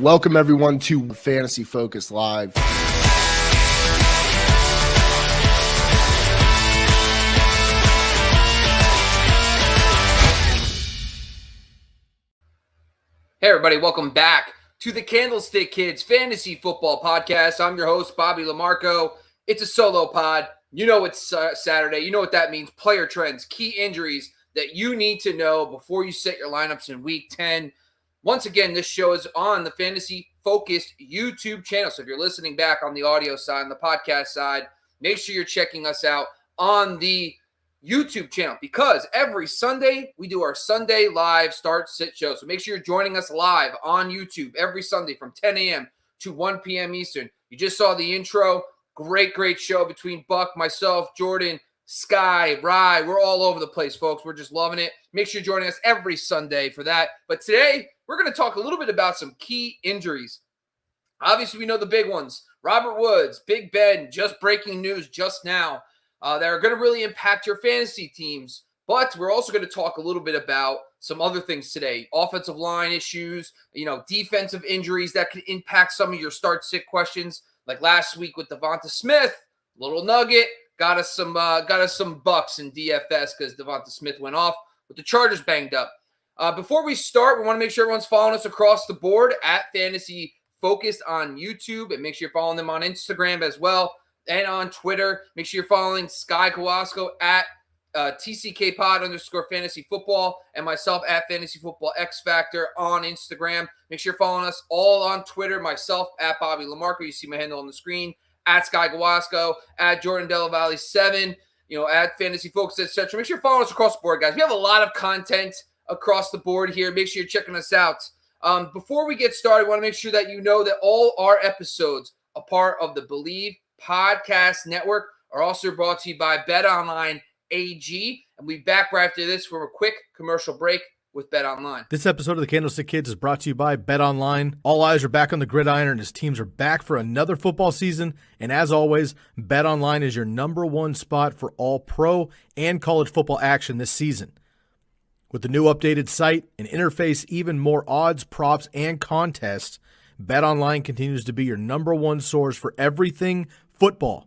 Welcome everyone to Fantasy Focus Live. Hey everybody, welcome back to the Candlestick Kids Fantasy Football Podcast. I'm your host, Bobby LaMarco. It's a solo pod. You know it's Saturday. You know what that means. Player trends, key injuries that you need to know before you set your lineups in Week 10. Once again, this show is on the Fantasy Focused YouTube channel. So if you're listening back on the audio side, on the podcast side, make sure you're checking us out on the YouTube channel, because every Sunday we do our Sunday live start sit show. So make sure you're joining us live on YouTube every Sunday from 10 a.m. to 1 p.m. Eastern. You just saw the intro. Great show between Buck, myself, Jordan, Sky, Rye. We're all over the place, folks. We're just loving it. Make sure you're joining us every Sunday for that. But today we're going to talk a little bit about some key injuries. Obviously, we know the big ones. Robert Woods, Big Ben, just breaking news just now. That are going to really impact your fantasy teams. But we're also going to talk a little bit about some other things today. Offensive line issues, defensive injuries that could impact some of your start-sit questions. Like last week with Devonta Smith, little nugget, got us some bucks in DFS because Devonta Smith went off with the Chargers banged up. Before we start, we want to make sure everyone's following us across the board at Fantasy Focused on YouTube, and make sure you're following them on Instagram as well. And on Twitter, make sure you're following Sky Kowalsko at TCKpod_fantasy football and myself at Fantasy Football X Factor on Instagram. Make sure you're following us all on Twitter. Myself at Bobby LaMarco. You see my handle on the screen. At Sky Kowalsko. At Jordan Della Valle 7. At Fantasy Focus, etc. Make sure you're following us across the board, guys. We have a lot of content across the board here. Make sure you're checking us out. Before we get started, I want to make sure that you know that all our episodes, a part of the Believe Podcast Network, are also brought to you by BetOnline AG, and we'll be back right after this for a quick commercial break with BetOnline. This episode of the Candlestick Kids is brought to you by BetOnline. All eyes are back on the gridiron, and his teams are back for another football season. And as always, BetOnline is your number one spot for all pro and college football action this season. With the new updated site and interface, even more odds, props, and contests, BetOnline continues to be your number one source for everything football.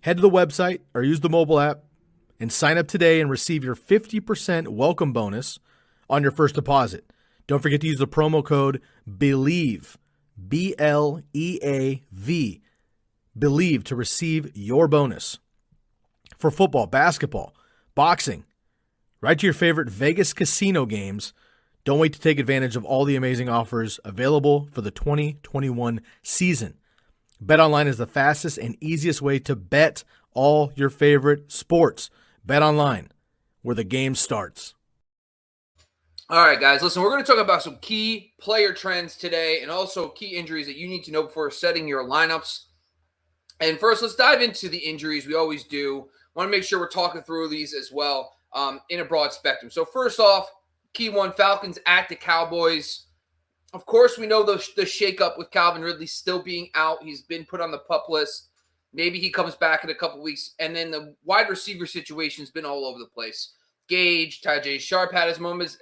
Head to the website or use the mobile app and sign up today and receive your 50% welcome bonus on your first deposit. Don't forget to use the promo code BELIEVE, BLEAV, BELIEVE to receive your bonus. For football, basketball, boxing, right to your favorite Vegas casino games. Don't wait to take advantage of all the amazing offers available for the 2021 season. BetOnline is the fastest and easiest way to bet all your favorite sports. BetOnline, where the game starts. All right, guys, listen, we're going to talk about some key player trends today and also key injuries that you need to know before setting your lineups. And first, let's dive into the injuries. We always do. Want to make sure we're talking through these as well in a broad spectrum. So first off, key one, Falcons at the Cowboys. Of course, we know the shakeup with Calvin Ridley still being out. He's been put on the PUP list. Maybe he comes back in a couple weeks. And then the wide receiver situation's been all over the place. Gage, Tajay Sharp had his moments.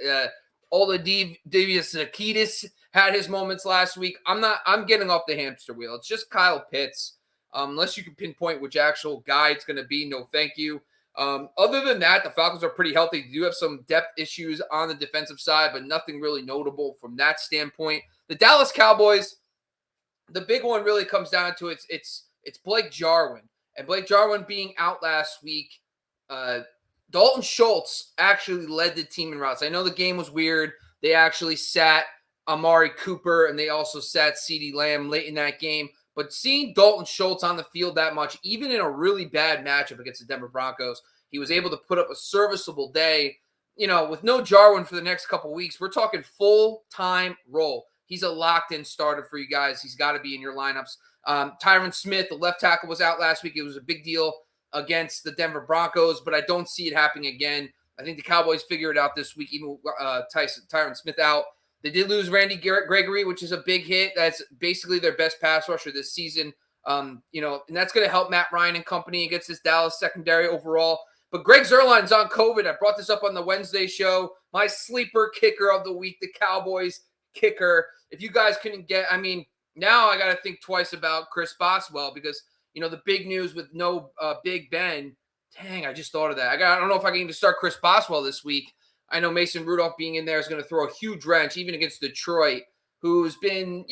Oladipo Zakitis had his moments last week. I'm getting off the hamster wheel. It's just Kyle Pitts. Unless you can pinpoint which actual guy it's going to be, no thank you. Other than that, the Falcons are pretty healthy. They do have some depth issues on the defensive side, but nothing really notable from that standpoint. The Dallas Cowboys, the big one really comes down to it's Blake Jarwin. And Blake Jarwin being out last week, Dalton Schultz actually led the team in routes. I know the game was weird. They actually sat Amari Cooper, and they also sat CeeDee Lamb late in that game. But seeing Dalton Schultz on the field that much, even in a really bad matchup against the Denver Broncos, he was able to put up a serviceable day. With no Jarwin for the next couple weeks, we're talking full-time role. He's a locked-in starter for you guys. He's got to be in your lineups. Tyron Smith, the left tackle, was out last week. It was a big deal against the Denver Broncos, but I don't see it happening again. I think the Cowboys figure it out this week, even with Tyron Smith out. They did lose Randy Gregory, which is a big hit. That's basically their best pass rusher this season. And that's going to help Matt Ryan and company against this Dallas secondary overall. But Greg Zuerlein's on COVID. I brought this up on the Wednesday show. My sleeper kicker of the week, the Cowboys kicker, if you guys couldn't get, now I got to think twice about Chris Boswell because, the big news with no Big Ben. Dang, I just thought of that. I don't know if I can even start Chris Boswell this week. I know Mason Rudolph being in there is going to throw a huge wrench, even against Detroit, who's been,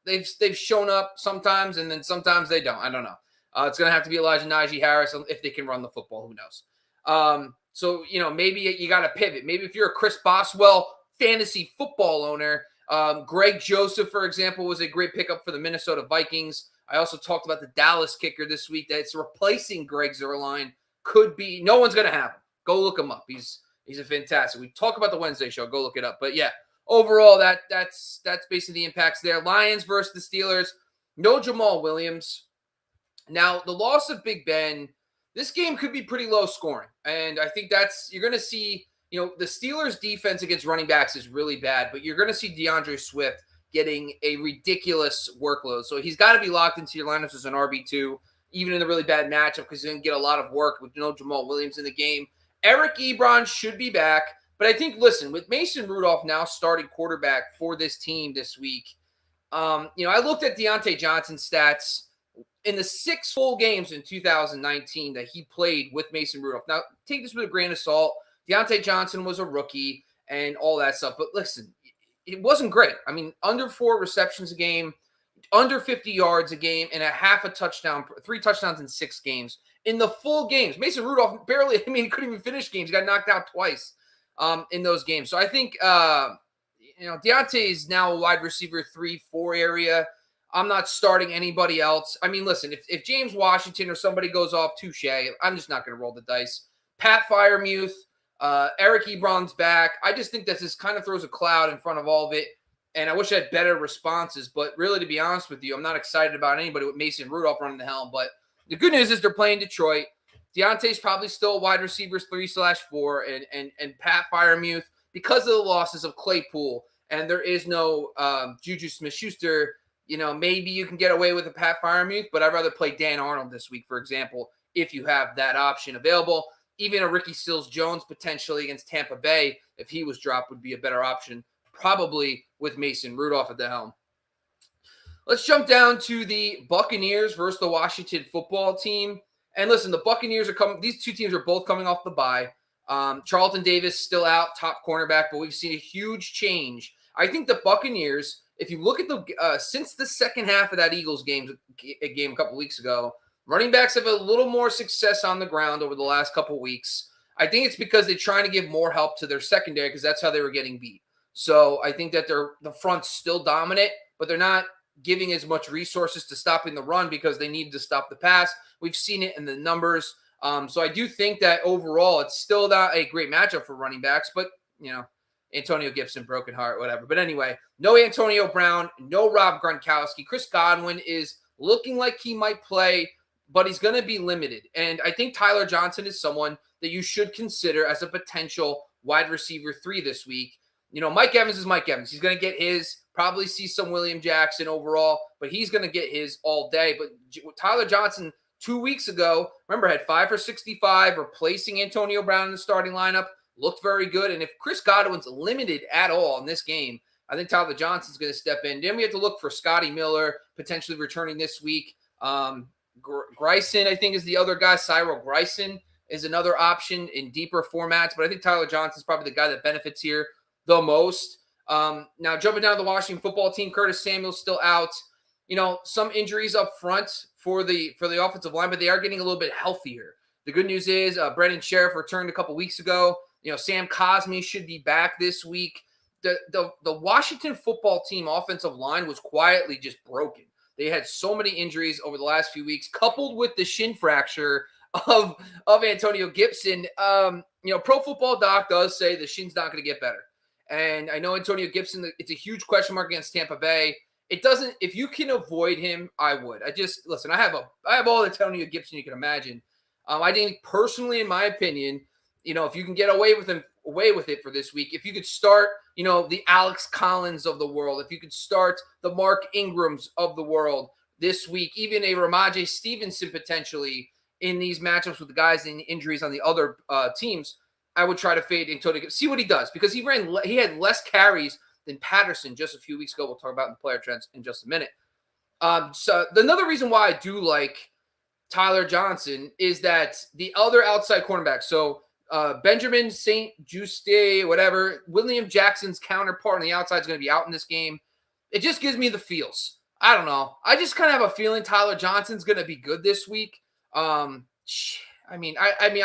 they've shown up sometimes and then sometimes they don't. I don't know. It's going to have to be Elijah Najee Harris if they can run the football. Who knows? So, maybe you got to pivot. Maybe if you're a Chris Boswell fantasy football owner, Greg Joseph, for example, was a great pickup for the Minnesota Vikings. I also talked about the Dallas kicker this week that's replacing Greg Zuerlein. Could be. No one's going to have him. Go look him up. He's a fantastic. We talk about the Wednesday show. Go look it up. But yeah, overall, that's basically the impacts there. Lions versus the Steelers. No Jamal Williams. Now, the loss of Big Ben, this game could be pretty low scoring. And I think you're going to see, the Steelers defense against running backs is really bad, but you're going to see DeAndre Swift getting a ridiculous workload. So he's got to be locked into your lineups as an RB2, even in a really bad matchup because he's going to get a lot of work with no Jamal Williams in the game. Eric Ebron should be back. But I think, listen, with Mason Rudolph now starting quarterback for this team this week, I looked at Deontay Johnson's stats in the 6 full games in 2019 that he played with Mason Rudolph. Now, take this with a grain of salt. Deontay Johnson was a rookie and all that stuff. But listen, it wasn't great. Under 4 receptions a game, under 50 yards a game, and a half a touchdown, 3 touchdowns in 6 games. In the full games, Mason Rudolph barely, he couldn't even finish games. He got knocked out twice in those games. So I think, Deontay is now a wide receiver 3-4 area. I'm not starting anybody else. Listen, if James Washington or somebody goes off, touche. I'm just not going to roll the dice. Pat Freiermuth, Eric Ebron's back. I just think that this kind of throws a cloud in front of all of it. And I wish I had better responses. But really, to be honest with you, I'm not excited about anybody with Mason Rudolph running the helm. But the good news is they're playing Detroit. Deontay's probably still wide receivers 3/4, and Pat Freiermuth, because of the losses of Claypool, and there is no Juju Smith-Schuster, maybe you can get away with a Pat Freiermuth, but I'd rather play Dan Arnold this week, for example, if you have that option available. Even a Ricky Seals-Jones potentially against Tampa Bay, if he was dropped, would be a better option, probably with Mason Rudolph at the helm. Let's jump down to the Buccaneers versus the Washington football team. And listen, the Buccaneers are coming. These two teams are both coming off the bye. Charlton Davis still out, top cornerback, but we've seen a huge change. I think the Buccaneers, if you look at the since the second half of that Eagles game a couple weeks ago, running backs have a little more success on the ground over the last couple weeks. I think it's because they're trying to give more help to their secondary because that's how they were getting beat. So I think that the front's still dominant, but they're not giving as much resources to stopping the run because they need to stop the pass. We've seen it in the numbers. So I do think that overall it's still not a great matchup for running backs, but, Antonio Gibson, broken heart, whatever. But anyway, no Antonio Brown, no Rob Gronkowski. Chris Godwin is looking like he might play, but he's going to be limited. And I think Tyler Johnson is someone that you should consider as a potential wide receiver 3 this week. Mike Evans is Mike Evans. He's going to get his, probably see some William Jackson overall, but he's going to get his all day. But Tyler Johnson 2 weeks ago, remember, had 5 for 65, replacing Antonio Brown in the starting lineup, looked very good. And if Chris Godwin's limited at all in this game, I think Tyler Johnson's going to step in. Then we have to look for Scotty Miller, potentially returning this week. Grayson, I think, is the other guy. Cyril Grayson is another option in deeper formats. But I think Tyler Johnson's probably the guy that benefits here the most. Now, jumping down to the Washington football team, Curtis Samuel's still out. Some injuries up front for the offensive line, but they are getting a little bit healthier. The good news is Brendan Sheriff returned a couple weeks ago. Sam Cosmi should be back this week. The Washington football team offensive line was quietly just broken. They had so many injuries over the last few weeks, coupled with the shin fracture of Antonio Gibson. Pro Football Doc does say the shin's not going to get better. And I know Antonio Gibson, it's a huge question mark against Tampa Bay. It doesn't, if you can avoid him, I would. I have all the Antonio Gibson you can imagine. I think personally, in my opinion, if you can get away with it for this week, if you could start, the Alex Collins of the world, if you could start the Mark Ingrams of the world this week, even a Ramondre Stevenson potentially in these matchups with the guys in injuries on the other teams, I would try to fade Antonio Gibson, see what he does, because he had less carries than Patterson just a few weeks ago. We'll talk about in the player trends in just a minute. So another reason why I do like Tyler Johnson is that the other outside cornerback, so Benjamin St. Juste, whatever, William Jackson's counterpart on the outside is going to be out in this game. It just gives me the feels. I don't know. I just kind of have a feeling Tyler Johnson's going to be good this week. I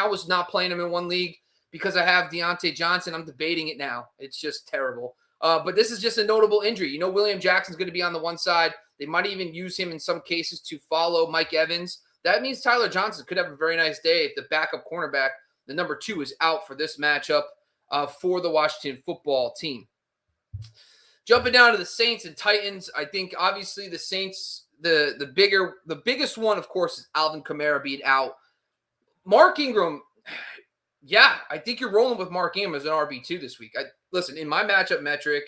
was not playing him in one league because I have Deontay Johnson. I'm debating it now. It's just terrible. But this is just a notable injury. William Jackson's going to be on the one side. They might even use him in some cases to follow Mike Evans. That means Tyler Johnson could have a very nice day if the backup cornerback, the number 2, is out for this matchup for the Washington football team. Jumping down to the Saints and Titans, I think obviously the Saints, the biggest one, of course, is Alvin Kamara being out. Mark Ingram, yeah, I think you're rolling with Mark Ingram as an RB2 this week. Listen, in my matchup metric,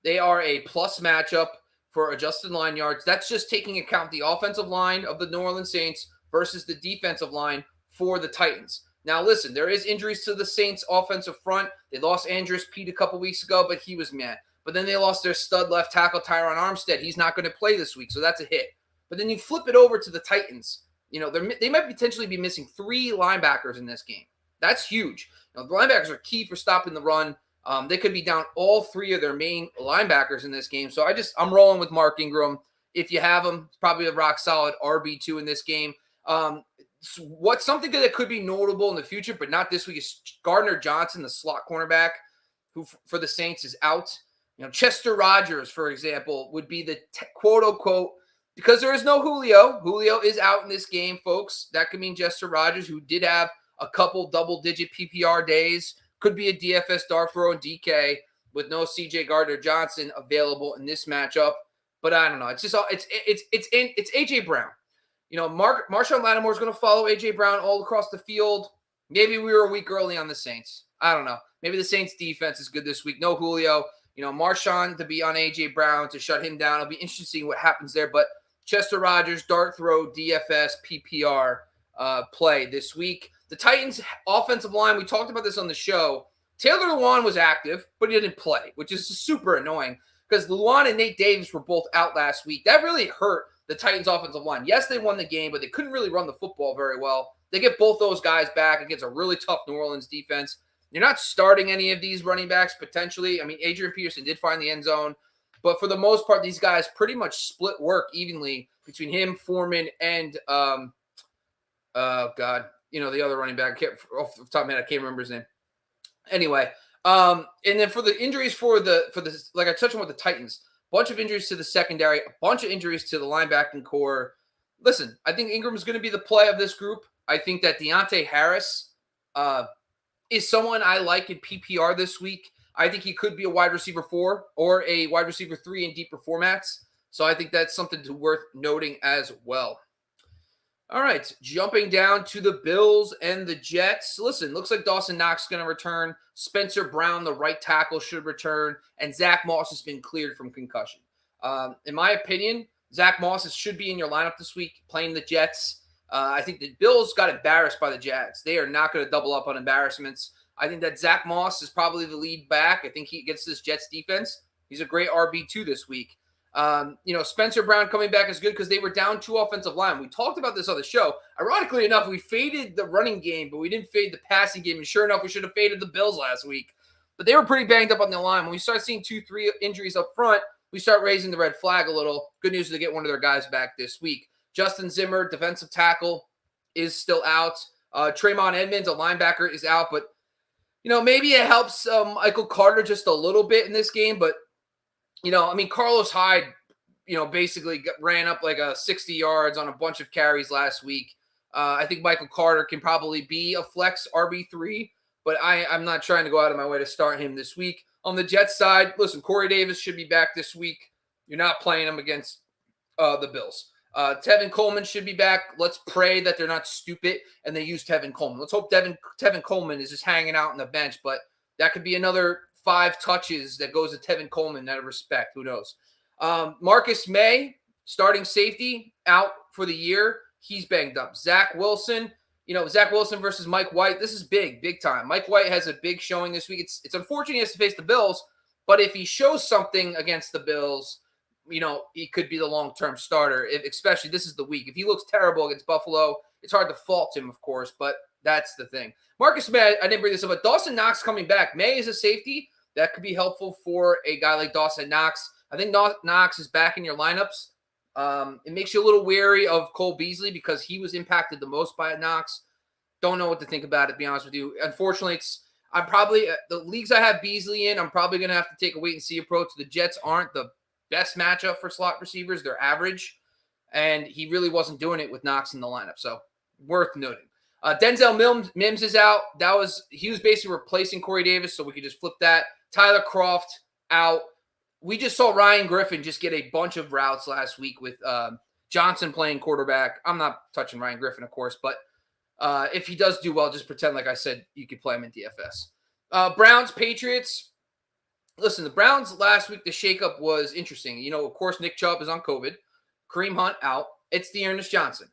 they are a plus matchup for adjusted line yards. That's just taking account the offensive line of the New Orleans Saints versus the defensive line for the Titans. Now, listen, there is injuries to the Saints offensive front. They lost Andrews Pete a couple weeks ago, but he was mad. But then they lost their stud left tackle, Tyron Armstead. He's not going to play this week, so that's a hit. But then you flip it over to the Titans. They might potentially be missing 3 linebackers in this game. That's huge. The linebackers are key for stopping the run. They could be down all 3 of their main linebackers in this game. So I'm rolling with Mark Ingram. If you have him, it's probably a rock solid RB2 in this game. What's something that could be notable in the future, but not this week, is Gardner Johnson, the slot cornerback, who for the Saints is out. Chester Rodgers, for example, would be the quote unquote, because there is no Julio. Julio is out in this game, folks. That could mean Chester Rodgers, who did have a couple double-digit PPR days, could be a DFS dart throw in DK with no CJ Gardner-Johnson available in this matchup. But I don't know. It's just it's AJ Brown. Marshawn Lattimore is going to follow AJ Brown all across the field. Maybe we were a week early on the Saints. I don't know. Maybe the Saints defense is good this week. No Julio. Marshawn to be on AJ Brown to shut him down. It'll be interesting to see what happens there. But Chester Rodgers, dart throw, DFS, PPR play this week. The Titans offensive line, we talked about this on the show. Taylor Lewan was active, but he didn't play, which is super annoying because Lewan and Nate Davis were both out last week. That really hurt the Titans offensive line. Yes, they won the game, but they couldn't really run the football very well. They get both those guys back against a really tough New Orleans defense. You're not starting any of these running backs potentially. Adrian Peterson did find the end zone, but for the most part, these guys pretty much split work evenly between him, Foreman, and the other running back. Off the top of my head, I can't remember his name. Anyway, and then for the injuries for the like I touched on with the Titans, a bunch of injuries to the secondary, a bunch of injuries to the linebacking core. Listen, I think Ingram is going to be the play of this group. I think that Deontay Harris is someone I like in PPR this week. I think he could be a wide receiver 4 or a wide receiver 3 in deeper formats. So I think that's something worth noting as well. All right, jumping down to the Bills and the Jets. Listen, looks like Dawson Knox is going to return. Spencer Brown, the right tackle, should return. And Zach Moss has been cleared from concussion. In my opinion, Zach Moss should be in your lineup this week playing the Jets. I think the Bills got embarrassed by the Jags. They are not going to double up on embarrassments. I think that Zach Moss is probably the lead back. I think he against this Jets defense, he's a great RB2 this week. Spencer Brown coming back is good because they were down 2 offensive line. We talked about this on the show. Ironically enough, we faded the running game, but we didn't fade the passing game. And sure enough, we should have faded the Bills last week. But they were pretty banged up on the line. When we start seeing 2-3 injuries up front, we start raising the red flag a little. Good news to get one of their guys back this week. Justin Zimmer, defensive tackle, is still out. Tremont Edmonds, a linebacker, is out. But, maybe it helps Michael Carter just a little bit in this game. But, Carlos Hyde, basically ran up like 60 yards on a bunch of carries last week. I think Michael Carter can probably be a flex RB3, but I'm not trying to go out of my way to start him this week. On the Jets side, listen, Corey Davis should be back this week. You're not playing him against the Bills. Tevin Coleman should be back. Let's pray that they're not stupid and they use Tevin Coleman. Let's hope Tevin Coleman is just hanging out on the bench, but that could be another 5 touches that goes to Tevin Coleman out of respect. Who knows? Marcus May, starting safety, out for the year. He's banged up. Zach Wilson versus Mike White. This is big time. Mike White has a big showing this week. It's unfortunate he has to face the Bills, But if he shows something against the Bills, he could be the long-term starter, especially this is the week. If he looks terrible against Buffalo, it's hard to fault him, of course, but that's the thing. Marcus May, I didn't bring this up, but Dawson Knox coming back. May is a safety. That could be helpful for a guy like Dawson Knox. I think Knox is back in your lineups. It makes you a little wary of Cole Beasley because he was impacted the most by Knox. Don't know what to think about it, to be honest with you. Unfortunately, I'm probably the leagues I have Beasley in, I'm probably going to have to take a wait-and-see approach. The Jets aren't the best matchup for slot receivers. They're average, and he really wasn't doing it with Knox in the lineup, so worth noting. Denzel Mims is out. He was basically replacing Corey Davis, so we could just flip that. Tyler Croft out. We just saw Ryan Griffin just get a bunch of routes last week with Johnson playing quarterback. I'm not touching Ryan Griffin, of course, but if he does do well, just pretend like I said you could play him in DFS. Browns, Patriots. Listen, the Browns last week, the shakeup was interesting. Of course, Nick Chubb is on COVID. Kareem Hunt out. It's Dearness Johnson.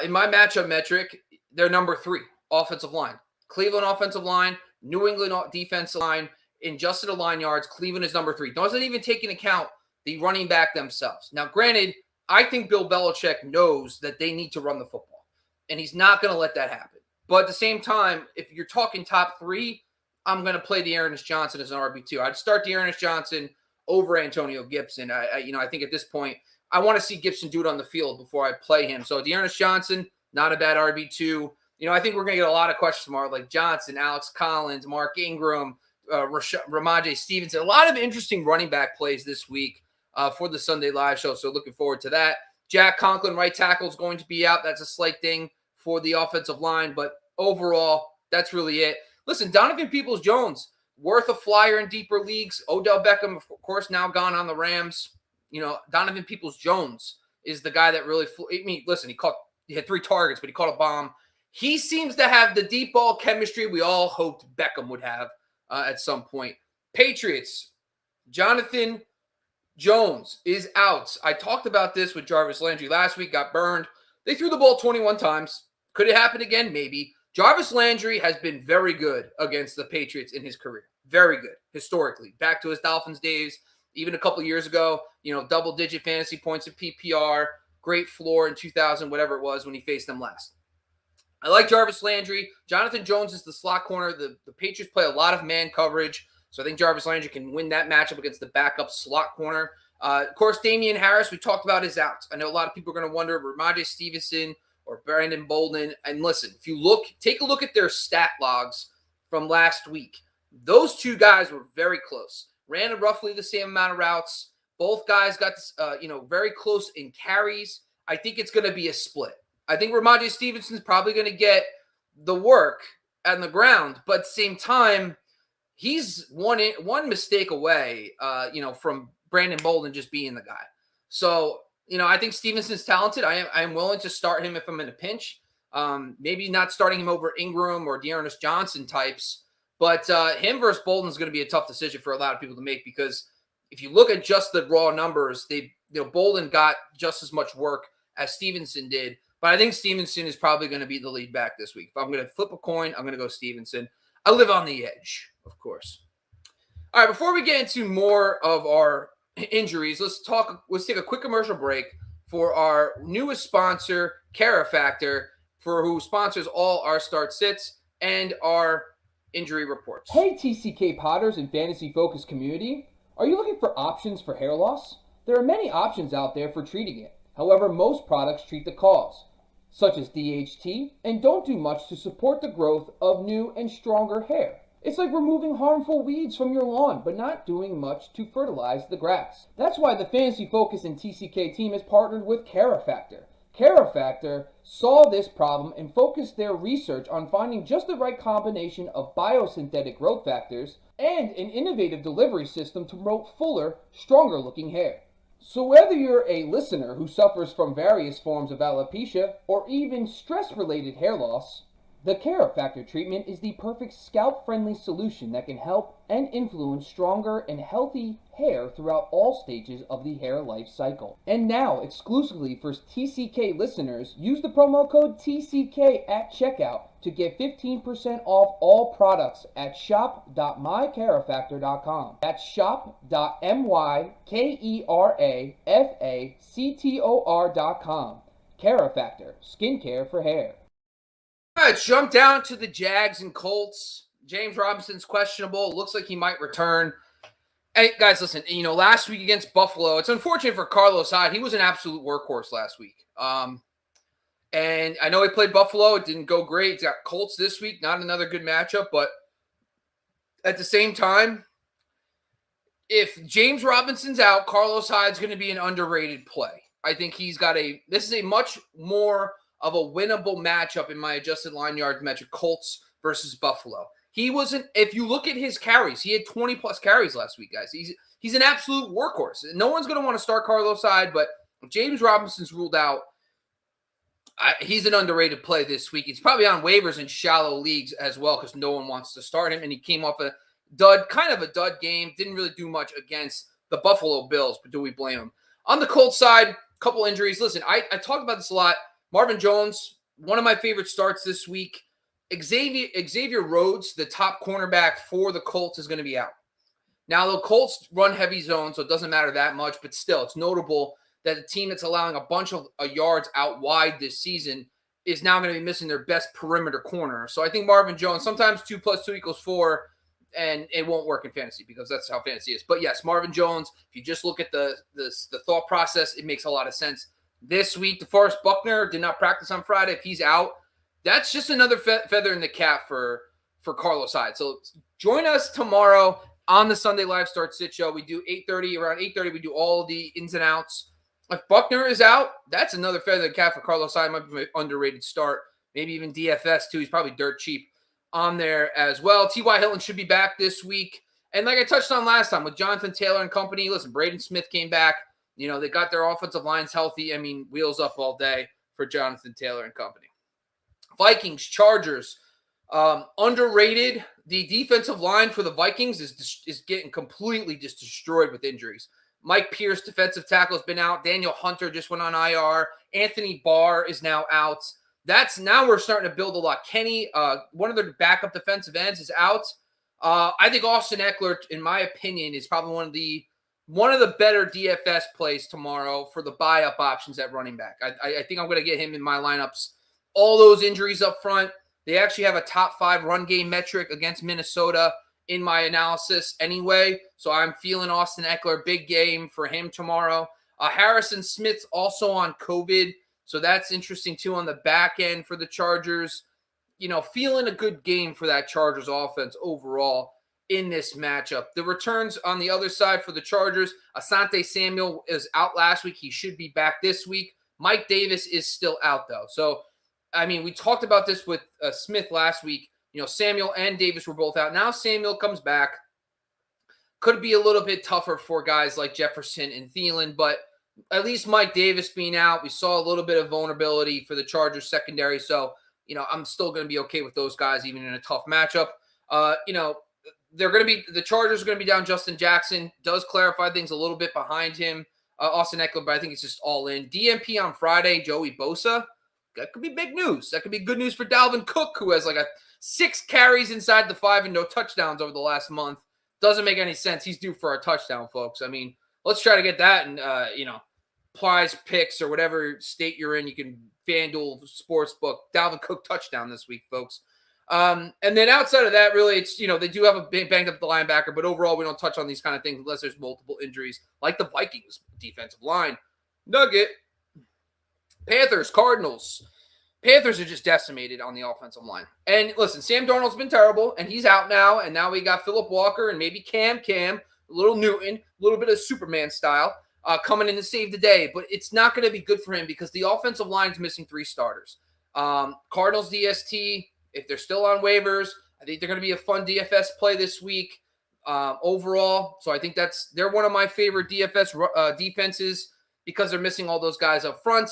In my matchup metric, they're number 3 offensive line. Cleveland offensive line, New England defensive line, in adjusted to line yards, Cleveland is number 3. Doesn't even take into account the running back themselves. Now, granted, I think Bill Belichick knows that they need to run the football, and he's not going to let that happen. But at the same time, if you're talking top 3, I'm going to play Dearness Johnson as an RB2. I'd start Dearness Johnson over Antonio Gibson. I think at this point, I want to see Gibson do it on the field before I play him. So Dearness Johnson, not a bad RB2. I think we're going to get a lot of questions tomorrow, like Johnson, Alex Collins, Mark Ingram, Ramondre Stevenson. A lot of interesting running back plays this week for the Sunday Live show, so looking forward to that. Jack Conklin, right tackle, is going to be out. That's a slight thing for the offensive line, but overall, that's really it. Listen, Donovan Peoples-Jones, worth a flyer in deeper leagues. Odell Beckham, of course, now gone on the Rams. Donovan Peoples-Jones is the guy that really listen, he had 3 targets, but he caught a bomb. He seems to have the deep ball chemistry we all hoped Beckham would have at some point. Patriots, Jonathan Jones is out. I talked about this with Jarvis Landry last week, got burned. They threw the ball 21 times. Could it happen again? Maybe. Jarvis Landry has been very good against the Patriots in his career. Very good, historically. Back to his Dolphins days, even a couple years ago, double-digit fantasy points in PPR, great floor in 2000, whatever it was when he faced them last. I like Jarvis Landry. Jonathan Jones is the slot corner. The Patriots play a lot of man coverage, so I think Jarvis Landry can win that matchup against the backup slot corner. Of course, Damian Harris, we talked about, his out. I know a lot of people are going to wonder, Ramondre Stevenson or Brandon Bolden. And listen, if you take a look at their stat logs from last week, those 2 guys were very close. Ran roughly the same amount of routes. Both guys got, very close in carries. I think it's going to be a split. I think Ramondre Stevenson's probably going to get the work on the ground, but at the same time, he's one mistake away, from Brandon Bolden just being the guy. So, I think Stevenson's talented. I am willing to start him if I'm in a pinch. Maybe not starting him over Ingram or Dearness Johnson types, but him versus Bolden is going to be a tough decision for a lot of people to make because if you look at just the raw numbers, Bolden got just as much work as Stevenson did. But I think Stevenson is probably going to be the lead back this week. If I'm going to flip a coin, I'm going to go Stevenson. I live on the edge, of course. All right, before we get into more of our injuries, let's take a quick commercial break for our newest sponsor, Cara Factor, who sponsors all our start sits and our injury reports. Hey, TCK Potters and Fantasy Focus community. Are you looking for options for hair loss? There are many options out there for treating it. However, most products treat the cause, such as DHT, and don't do much to support the growth of new and stronger hair. It's like removing harmful weeds from your lawn, but not doing much to fertilize the grass. That's why the Fantasy Focus and TCK team has partnered with Cara Factor. Cara Factor saw this problem and focused their research on finding just the right combination of biosynthetic growth factors and an innovative delivery system to promote fuller, stronger-looking hair. So whether you're a listener who suffers from various forms of alopecia or even stress-related hair loss, The Care Factor treatment is the perfect scalp-friendly solution that can help and influence stronger and healthy hair throughout all stages of the hair life cycle. And now, exclusively for TCK listeners, use the promo code TCK at checkout to get 15% off all products at shop.mycarefactor.com. That's shop.mykerafactor.com. Care Factor, skincare for hair. All right, let's jump down to the Jags and Colts. James Robinson's questionable. Looks like he might return. Hey, guys, listen, last week against Buffalo, it's unfortunate for Carlos Hyde. He was an absolute workhorse last week. And I know he played Buffalo. It didn't go great. He's got Colts this week. Not another good matchup. But at the same time, if James Robinson's out, Carlos Hyde's going to be an underrated play. I think this is a much more of a winnable matchup in my adjusted line yards metric, Colts versus Buffalo. If you look at his carries, he had 20 plus carries last week, guys. He's an absolute workhorse. No one's going to want to start Carlos Hyde, but if James Robinson's ruled out, he's an underrated play this week. He's probably on waivers in shallow leagues as well because no one wants to start him, and he came off a dud game. Didn't really do much against the Buffalo Bills, but do we blame him? On the Colts side, couple injuries. Listen, I talked about this a lot. Marvin Jones, one of my favorite starts this week. Xavier Rhodes, the top cornerback for the Colts, is going to be out. Now, the Colts run heavy zone, so it doesn't matter that much, but still, it's notable that a team that's allowing a bunch of yards out wide this season is now going to be missing their best perimeter corner. So I think Marvin Jones, sometimes 2 + 2 = 4, and it won't work in fantasy because that's how fantasy is. But yes, Marvin Jones, if you just look at the thought process, it makes a lot of sense. This week, DeForest Buckner did not practice on Friday. If he's out, that's just another feather in the cap for Carlos Hyde. So join us tomorrow on the Sunday Live Start Sit Show. We do 8:30. Around 8:30, we do all the ins and outs. If Buckner is out, that's another feather in the cap for Carlos Hyde. Might be an underrated start. Maybe even DFS too. He's probably dirt cheap on there as well. T.Y. Hilton should be back this week. And like I touched on last time with Jonathan Taylor and company, listen, Braden Smith came back. They got their offensive lines healthy. I mean, wheels up all day for Jonathan Taylor and company. Vikings, Chargers, underrated. The defensive line for the Vikings is getting completely just destroyed with injuries. Mike Pierce, defensive tackle, has been out. Daniel Hunter just went on IR. Anthony Barr is now out. Now we're starting to build a lot. Kenny, one of their backup defensive ends, is out. I think Austin Eckler, in my opinion, is probably one of the better DFS plays tomorrow for the buy-up options at running back. I think I'm going to get him in my lineups. All those injuries up front, they actually have a top 5 run game metric against Minnesota in my analysis anyway. So I'm feeling Austin Eckler, big game for him tomorrow. Harrison Smith's also on COVID, so that's interesting too on the back end for the Chargers. Feeling a good game for that Chargers offense overall in this matchup. The returns on the other side for the Chargers, Asante Samuel is out last week. He should be back this week. Mike Davis is still out, though. So, I mean, we talked about this with Smith last week. Samuel and Davis were both out. Now Samuel comes back. Could be a little bit tougher for guys like Jefferson and Thielen, but at least Mike Davis being out, we saw a little bit of vulnerability for the Chargers secondary. So, I'm still going to be okay with those guys, even in a tough matchup. The Chargers are going to be down Justin Jackson. Does clarify things a little bit behind him. Austin Eckler, but I think it's just all in. DMP on Friday, Joey Bosa. That could be big news. That could be good news for Dalvin Cook, who has 6 carries inside the 5 and no touchdowns over the last month. Doesn't make any sense. He's due for a touchdown, folks. I mean, let's try to get that and, Prize Picks or whatever state you're in. You can FanDuel Sportsbook. Dalvin Cook touchdown this week, folks. And then outside of that, really, it's, they do have a big banged up the linebacker, but overall, we don't touch on these kind of things unless there's multiple injuries, like the Vikings defensive line. Nugget. Panthers, Cardinals. Panthers are just decimated on the offensive line. And listen, Sam Darnold's been terrible, and he's out now. And now we got Phillip Walker and maybe Cam, a little Newton, a little bit of Superman style coming in to save the day. But it's not going to be good for him because the offensive line is missing 3 starters. Cardinals DST, if they're still on waivers, I think they're going to be a fun DFS play this week overall. So I think they're one of my favorite DFS defenses because they're missing all those guys up front.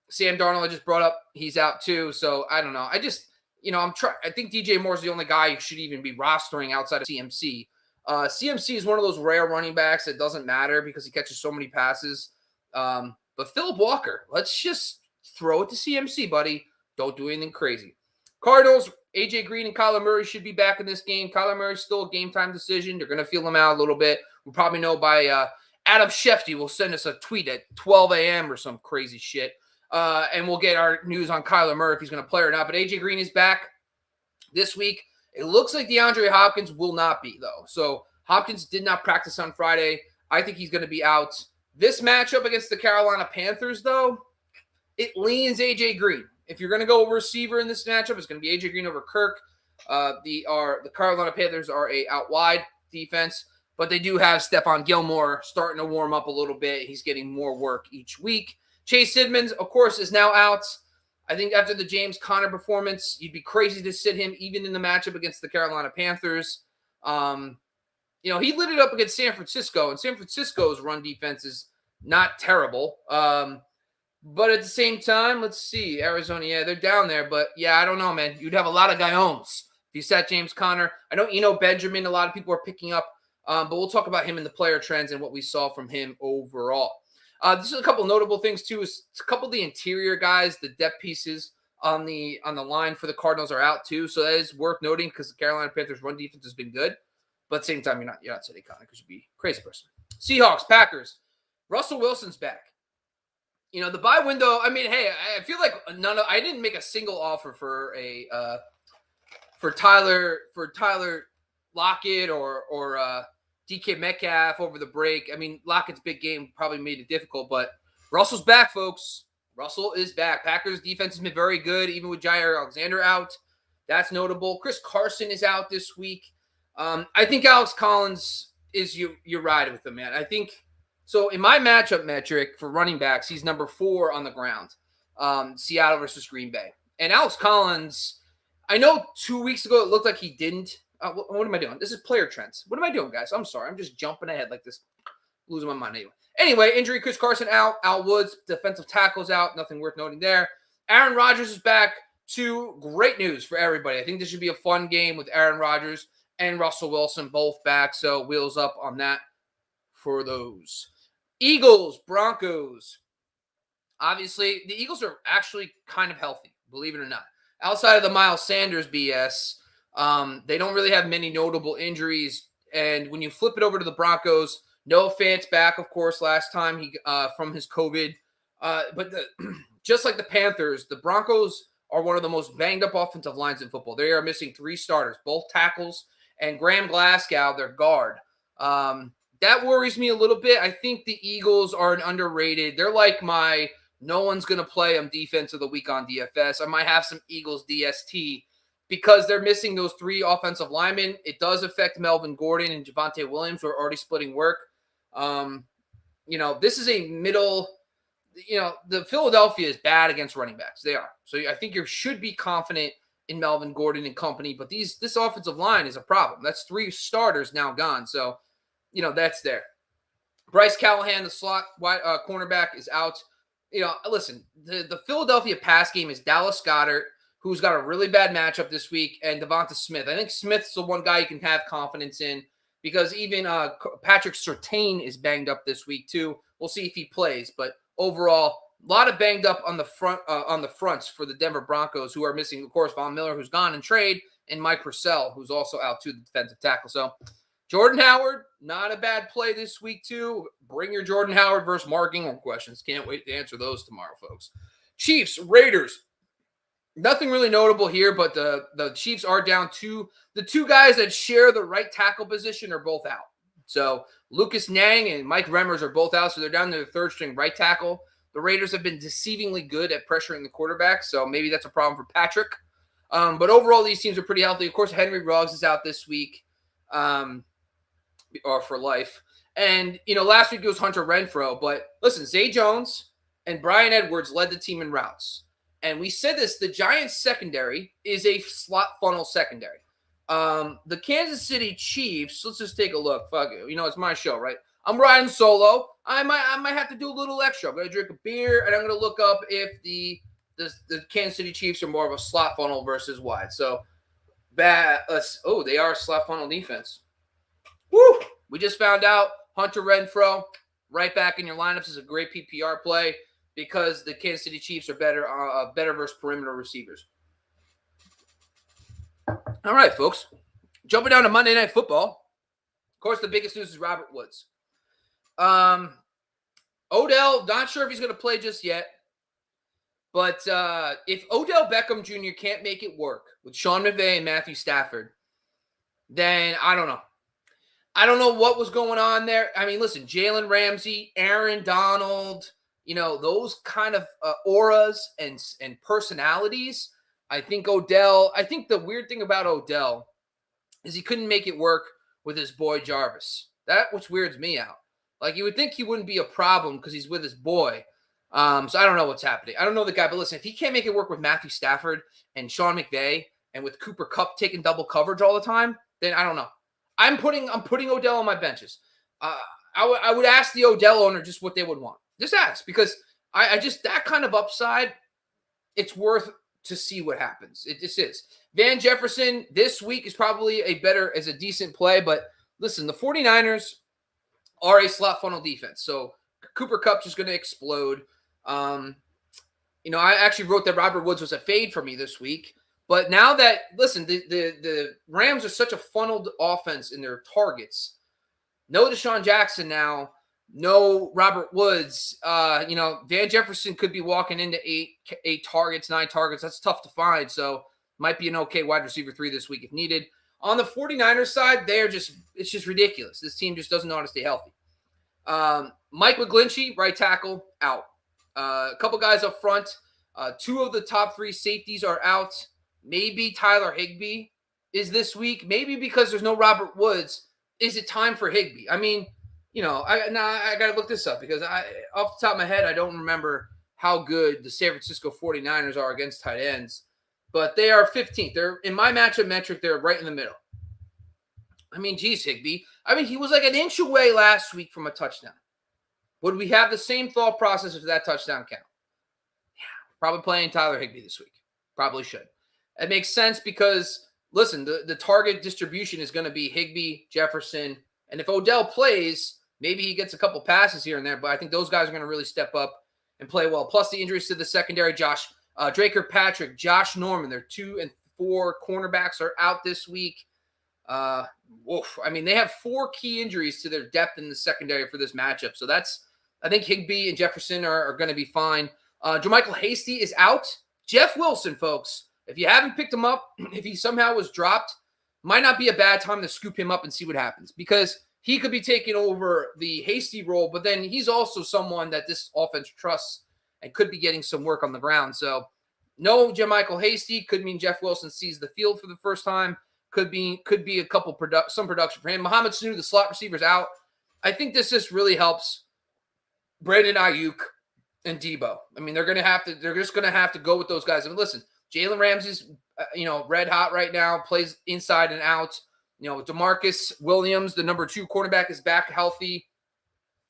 Sam Darnold, I just brought up, he's out too. So I don't know. I think DJ Moore's the only guy you should even be rostering outside of CMC. CMC is one of those rare running backs that doesn't matter because he catches so many passes. But Phillip Walker, let's just throw it to CMC, buddy. Don't do anything crazy. Cardinals, AJ Green and Kyler Murray should be back in this game. Kyler Murray's still a game-time decision. They're going to feel him out a little bit. We'll probably know by Adam Schefter will send us a tweet at 12 a.m. or some crazy shit. And we'll get our news on Kyler Murray if he's going to play or not. But AJ Green is back this week. It looks like DeAndre Hopkins will not be, though. So Hopkins did not practice on Friday. I think he's going to be out. This matchup against the Carolina Panthers, though, it leans AJ Green. If you're going to go receiver in this matchup, it's going to be AJ Green over Kirk. The Carolina Panthers are a out wide defense, but they do have Stephon Gilmore starting to warm up a little bit. He's getting more work each week. Chase Sidmonds, of course, is now out. I think after the James Conner performance, you'd be crazy to sit him even in the matchup against the Carolina Panthers. He lit it up against San Francisco, and San Francisco's run defense is not terrible. But at the same time, let's see. Arizona, yeah, they're down there. But, yeah, I don't know, man. You'd have a lot of Guyones if you sat James Conner. I know Benjamin, a lot of people are picking up. But we'll talk about him in the player trends and what we saw from him overall. This is a couple notable things, too. Is a couple of the interior guys, the depth pieces on the line for the Cardinals are out, too. So that is worth noting because the Carolina Panthers' run defense has been good. But at the same time, you're not sitting Conner because you'd be a crazy person. Seahawks, Packers. Russell Wilson's back. The buy window, I mean, hey, I feel like I didn't make a single offer for Tyler Lockett or DK Metcalf over the break. I mean, Lockett's big game probably made it difficult, but Russell's back, folks. Russell is back. Packers defense has been very good, even with Jair Alexander out. That's notable. Chris Carson is out this week. I think Alex Collins is you ride with him, man. I think so. In my matchup metric for running backs, he's number 4 on the ground. Seattle versus Green Bay, and Alex Collins. I know 2 weeks ago it looked like he didn't. What am I doing? This is player trends. What am I doing, guys? I'm sorry. I'm just jumping ahead like this, losing my mind Anyway, injury. Chris Carson out. Al Woods, defensive tackles out. Nothing worth noting there. Aaron Rodgers is back. 2 great news for everybody. I think this should be a fun game with Aaron Rodgers and Russell Wilson both back. So wheels up on that for those. Eagles, Broncos. Obviously, the Eagles are actually kind of healthy, believe it or not. Outside of the Miles Sanders BS, they don't really have many notable injuries. And when you flip it over to the Broncos, Noah Fant's back, of course, last time he from his COVID. But just like the Panthers, the Broncos are one of the most banged-up offensive lines in football. They are missing 3 starters, both tackles, and Graham Glasgow, their guard. That worries me a little bit. I think the Eagles are an underrated. They're like my no one's going to play them defense of the week on DFS. I might have some Eagles DST because they're missing those 3 offensive linemen. It does affect Melvin Gordon and Javonte Williams, who are already splitting work. This is a middle. The Philadelphia is bad against running backs. They are. So I think you should be confident in Melvin Gordon and company. But this offensive line is a problem. That's 3 starters now gone. So, that's there. Bryce Callahan, the slot cornerback, is out. Listen, the Philadelphia pass game is Dallas Goedert, who's got a really bad matchup this week, and Devonta Smith. I think Smith's the one guy you can have confidence in because even Patrick Surtain is banged up this week too. We'll see if he plays, but overall, a lot of banged up on the fronts for the Denver Broncos, who are missing, of course, Von Miller, who's gone in trade, and Mike Purcell, who's also out too, the defensive tackle. So Jordan Howard, not a bad play this week too. Bring your Jordan Howard versus Mark Ingram questions. Can't wait to answer those tomorrow, folks. Chiefs, Raiders. Nothing really notable here, but the Chiefs are down 2. The 2 guys that share the right tackle position are both out. So Lucas Nang and Mike Remmers are both out, so they're down to their 3rd string right tackle. The Raiders have been deceivingly good at pressuring the quarterback, so maybe that's a problem for Patrick. But overall, these teams are pretty healthy. Of course, Henry Ruggs is out this week. Or for life. And, last week it was Hunter Renfrow. But listen, Zay Jones and Bryan Edwards led the team in routes. And we said this, the Giants secondary is a slot funnel secondary. The Kansas City Chiefs, let's just take a look. Fuck it. It's my show, right? I'm riding solo. I might have to do a little extra. I'm going to drink a beer, and I'm going to look up if the Kansas City Chiefs are more of a slot funnel versus wide. So, they are a slot funnel defense. Woo! We just found out Hunter Renfrow right back in your lineups is a great PPR play because the Kansas City Chiefs are better versus perimeter receivers. All right, folks. Jumping down to Monday Night Football. Of course, the biggest news is Robert Woods. Odell, not sure if he's going to play just yet. But if Odell Beckham Jr. can't make it work with Sean McVay and Matthew Stafford, then I don't know. I don't know what was going on there. I mean, listen, Jalen Ramsey, Aaron Donald, those kind of auras and personalities. I think the weird thing about Odell is he couldn't make it work with his boy Jarvis. That which weirds me out. Like, you would think he wouldn't be a problem because he's with his boy. So I don't know what's happening. I don't know the guy, but listen, if he can't make it work with Matthew Stafford and Sean McVay and with Cooper Kupp taking double coverage all the time, then I don't know. I'm putting Odell on my benches. I would ask the Odell owner just what they would want. Just ask, because I just that kind of upside, it's worth to see what happens. It just is. Van Jefferson this week is probably a decent play, but listen, the 49ers are a slot funnel defense. So Cooper Kupp's just going to explode. I actually wrote that Robert Woods was a fade for me this week. But now that, listen, the Rams are such a funneled offense in their targets. No Deshaun Jackson now. No Robert Woods. Van Jefferson could be walking into 8 targets, 9 targets. That's tough to find. So might be an okay wide receiver 3 this week if needed. On the 49ers side, it's just ridiculous. This team just doesn't know how to stay healthy. Mike Mcglinchey, right tackle, out. A couple guys up front. 2 of the top 3 safeties are out. Maybe Tyler Higbee is this week. Maybe because there's no Robert Woods, is it time for Higbee? I mean, I got to look this up because off the top of my head, I don't remember how good the San Francisco 49ers are against tight ends. But they are 15th. They're in my matchup metric, they're right in the middle. I mean, geez, Higbee. I mean, he was like an inch away last week from a touchdown. Would we have the same thought process if that touchdown count? Yeah, probably playing Tyler Higbee this week. Probably should. It makes sense because, listen, the target distribution is going to be Higbee, Jefferson, and if Odell plays, maybe he gets a couple passes here and there, but I think those guys are going to really step up and play well. Plus the injuries to the secondary, Drake Kirkpatrick, Josh Norman, their 2 and 4 cornerbacks are out this week. I mean, they have 4 key injuries to their depth in the secondary for this matchup. So I think Higbee and Jefferson are going to be fine. Jermichael Hasty is out. Jeff Wilson, folks, if you haven't picked him up, if he somehow was dropped, might not be a bad time to scoop him up and see what happens, because he could be taking over the Hasty role, but then he's also someone that this offense trusts and could be getting some work on the ground. So no Jermichael Hasty could mean Jeff Wilson sees the field for the first time. Could be some production for him. Mohamed Sanu, the slot receiver's out. I think this just really helps Brandon Ayuk and Debo. I mean, they're just going to have to go with those guys. I mean, listen, Jalen Ramsey's, red hot right now, plays inside and out. DeMarcus Williams, the number 2 cornerback, is back healthy.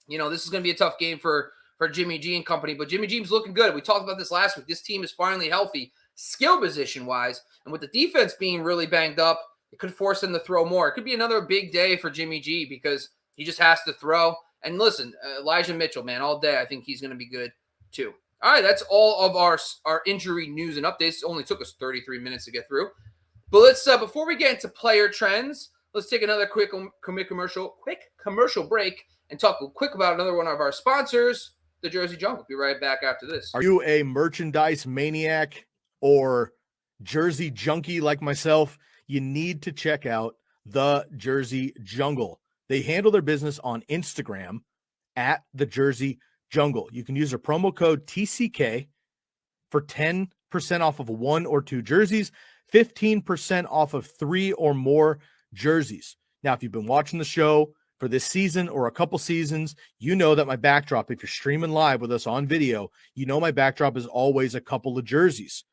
This is going to be a tough game for Jimmy G and company, but Jimmy G's looking good. We talked about this last week. This team is finally healthy, skill position-wise, and with the defense being really banged up, it could force them to throw more. It could be another big day for Jimmy G because he just has to throw. And listen, Elijah Mitchell, man, all day, I think he's going to be good too. All right, that's all of our injury news and updates. It only took us 33 minutes to get through. But let's before we get into player trends, let's take another quick commercial break and talk quick about another one of our sponsors, the Jersey Jungle. Be right back after this. Are you a merchandise maniac or jersey junkie like myself? You need to check out the Jersey Jungle. They handle their business on Instagram at the Jersey Jungle. You can use their promo code TCK for 10% off of 1 or 2 jerseys, 15% off of 3 or more jerseys. Now, if you've been watching the show for this season or a couple seasons, you know that my backdrop, if you're streaming live with us on video, you know my backdrop is always a couple of jerseys.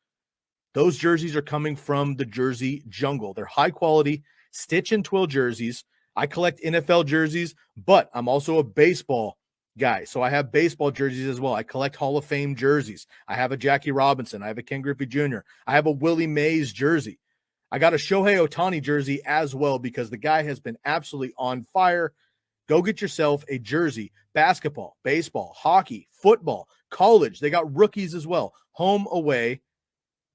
Those jerseys are coming from the Jersey Jungle. They're high quality stitch and twill jerseys. I collect NFL jerseys, but I'm also a baseball guy. So I have baseball jerseys as well. I collect Hall of Fame jerseys. I have a Jackie Robinson. I have a Ken Griffey Jr. I have a Willie Mays jersey. I got a Shohei Ohtani jersey as well because the guy has been absolutely on fire. Go get yourself a jersey. Basketball, baseball, hockey, football, college. They got rookies as well. Home, away.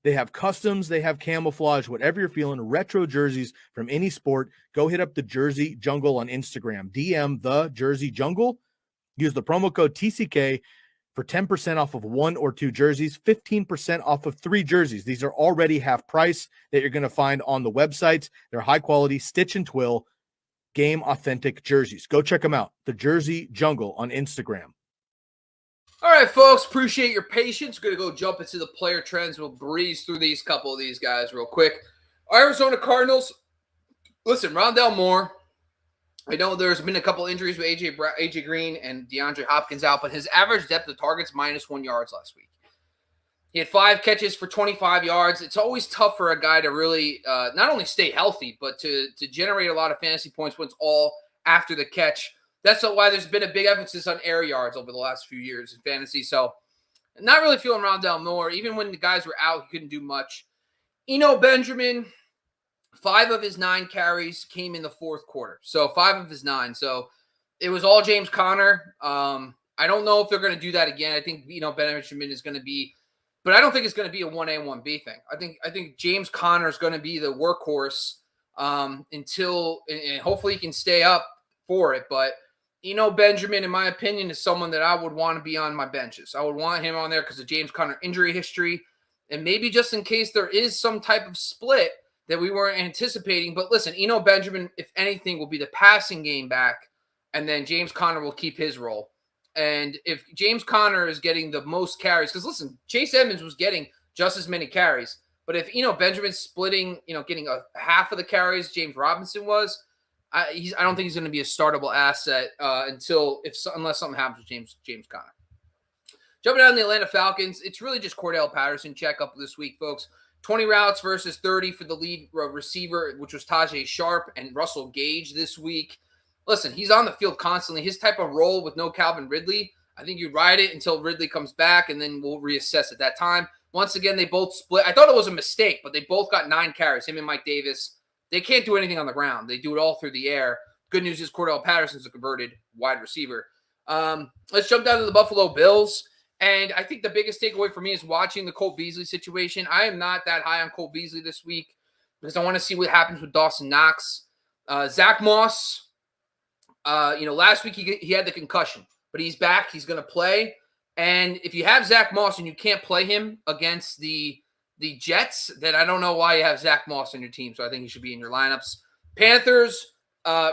They have customs. They have camouflage, whatever you're feeling. Retro jerseys from any sport. Go hit up the Jersey Jungle on Instagram. DM the Jersey Jungle. Use the promo code TCK for 10% off of 1 or 2 jerseys, 15% off of 3 jerseys. These are already half price that you're going to find on the websites. They're high quality, stitch and twill, game authentic jerseys. Go check them out. The Jersey Jungle on Instagram. All right, folks, appreciate your patience. We're going to go jump into the player trends. We'll breeze through these couple of these guys real quick. Arizona Cardinals. Listen, Rondale Moore. I know there's been a couple injuries with AJ Green and DeAndre Hopkins out, but his average depth of targets -1 yards last week. He had 5 catches for 25 yards. It's always tough for a guy to really not only stay healthy, but to generate a lot of fantasy points when it's all after the catch. That's why there's been a big emphasis on air yards over the last few years in fantasy. So not really feeling Rondale Moore. Even when the guys were out, he couldn't do much. Eno Benjamin, 5 of his 9 carries came in the fourth quarter. So 5 of his 9. So it was all James Conner. I don't know if they're going to do that again. I think Benjamin is going to be, but I don't think it's going to be a 1A, 1B thing. I think James Conner is going to be the workhorse until, and hopefully he can stay up for it. But Benjamin, in my opinion, is someone that I would want to be on my benches. I would want him on there because of James Conner injury history, and maybe just in case there is some type of split that we weren't anticipating. But listen, Benjamin, if anything, will be the passing game back, and then James Conner will keep his role. And if James Conner is getting the most carries, because listen, Chase Edmonds was getting just as many carries, but if Benjamin's splitting, getting a half of the carries James Robinson was, I don't think he's going to be a startable asset unless something happens with James Conner. Jumping down to the Atlanta Falcons, it's really just Cordell Patterson checkup this week, folks. 20 routes versus 30 for the lead receiver, which was Tajay Sharp and Russell Gage this week. Listen, he's on the field constantly. His type of role with no Calvin Ridley, I think you ride it until Ridley comes back, and then we'll reassess at that time. Once again, they both split. I thought it was a mistake, but they both got 9 carries, him and Mike Davis. They can't do anything on the ground. They do it all through the air. Good news is Cordell Patterson's a converted wide receiver. Let's jump down to the Buffalo Bills. And I think the biggest takeaway for me is watching the Cole Beasley situation. I am not that high on Cole Beasley this week because I want to see what happens with Dawson Knox. Zach Moss, last week he had the concussion, but he's back. He's going to play. And if you have Zach Moss and you can't play him against the Jets, then I don't know why you have Zach Moss on your team. So I think he should be in your lineups. Panthers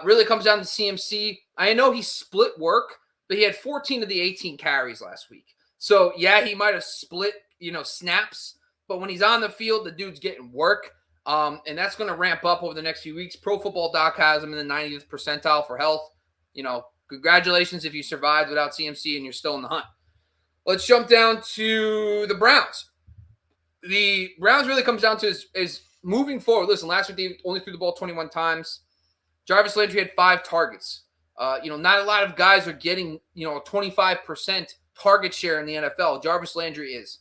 really comes down to CMC. I know he split work, but he had 14 of the 18 carries last week. So, yeah, he might have split, snaps. But when he's on the field, the dude's getting work. And that's going to ramp up over the next few weeks. Pro Football Doc has him in the 90th percentile for health. Congratulations if you survived without CMC and you're still in the hunt. Let's jump down to the Browns. The Browns really comes down to is moving forward. Listen, last week they only threw the ball 21 times. Jarvis Landry had 5 targets. Not a lot of guys are getting, a 25% target share in the NFL. Jarvis Landry is.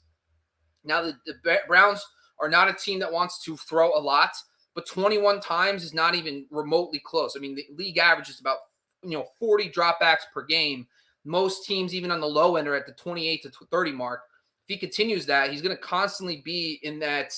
Now, the Browns are not a team that wants to throw a lot, but 21 times is not even remotely close. I mean, the league average is about, 40 dropbacks per game. Most teams, even on the low end, are at the 28 to 30 mark. If he continues that, he's going to constantly be in that,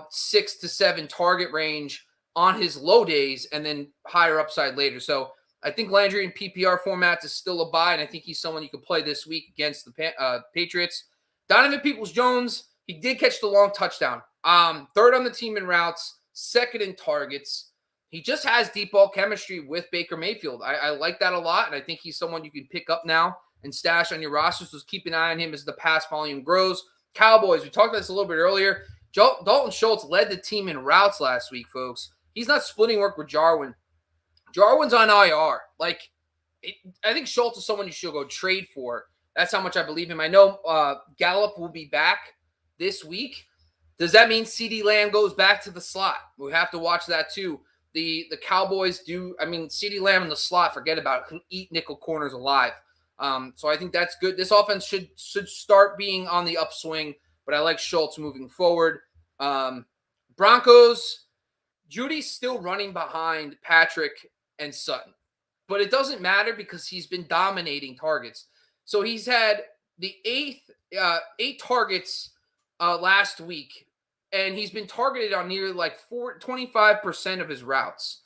6 to 7 target range on his low days and then higher upside later. So I think Landry in PPR formats is still a buy, and I think he's someone you can play this week against the Patriots. Donovan Peoples-Jones, he did catch the long touchdown. 3rd on the team in routes, 2nd in targets. He just has deep ball chemistry with Baker Mayfield. I like that a lot, and I think he's someone you can pick up now and stash on your roster. So keep an eye on him as the pass volume grows. Cowboys, we talked about this a little bit earlier. Dalton Schultz led the team in routes last week, folks. He's not splitting work with Jarwin. Jarwin's on IR. I think Schultz is someone you should go trade for. That's how much I believe him. I know Gallup will be back this week. Does that mean CeeDee Lamb goes back to the slot? We have to watch that too. The Cowboys do, CeeDee Lamb in the slot, forget about it, can eat nickel corners alive. So I think that's good. This offense should start being on the upswing, but I like Schultz moving forward. Broncos, Judy's still running behind Patrick and Sutton, but it doesn't matter because he's been dominating targets. So he's had the eight targets last week, and he's been targeted on nearly 25% of his routes.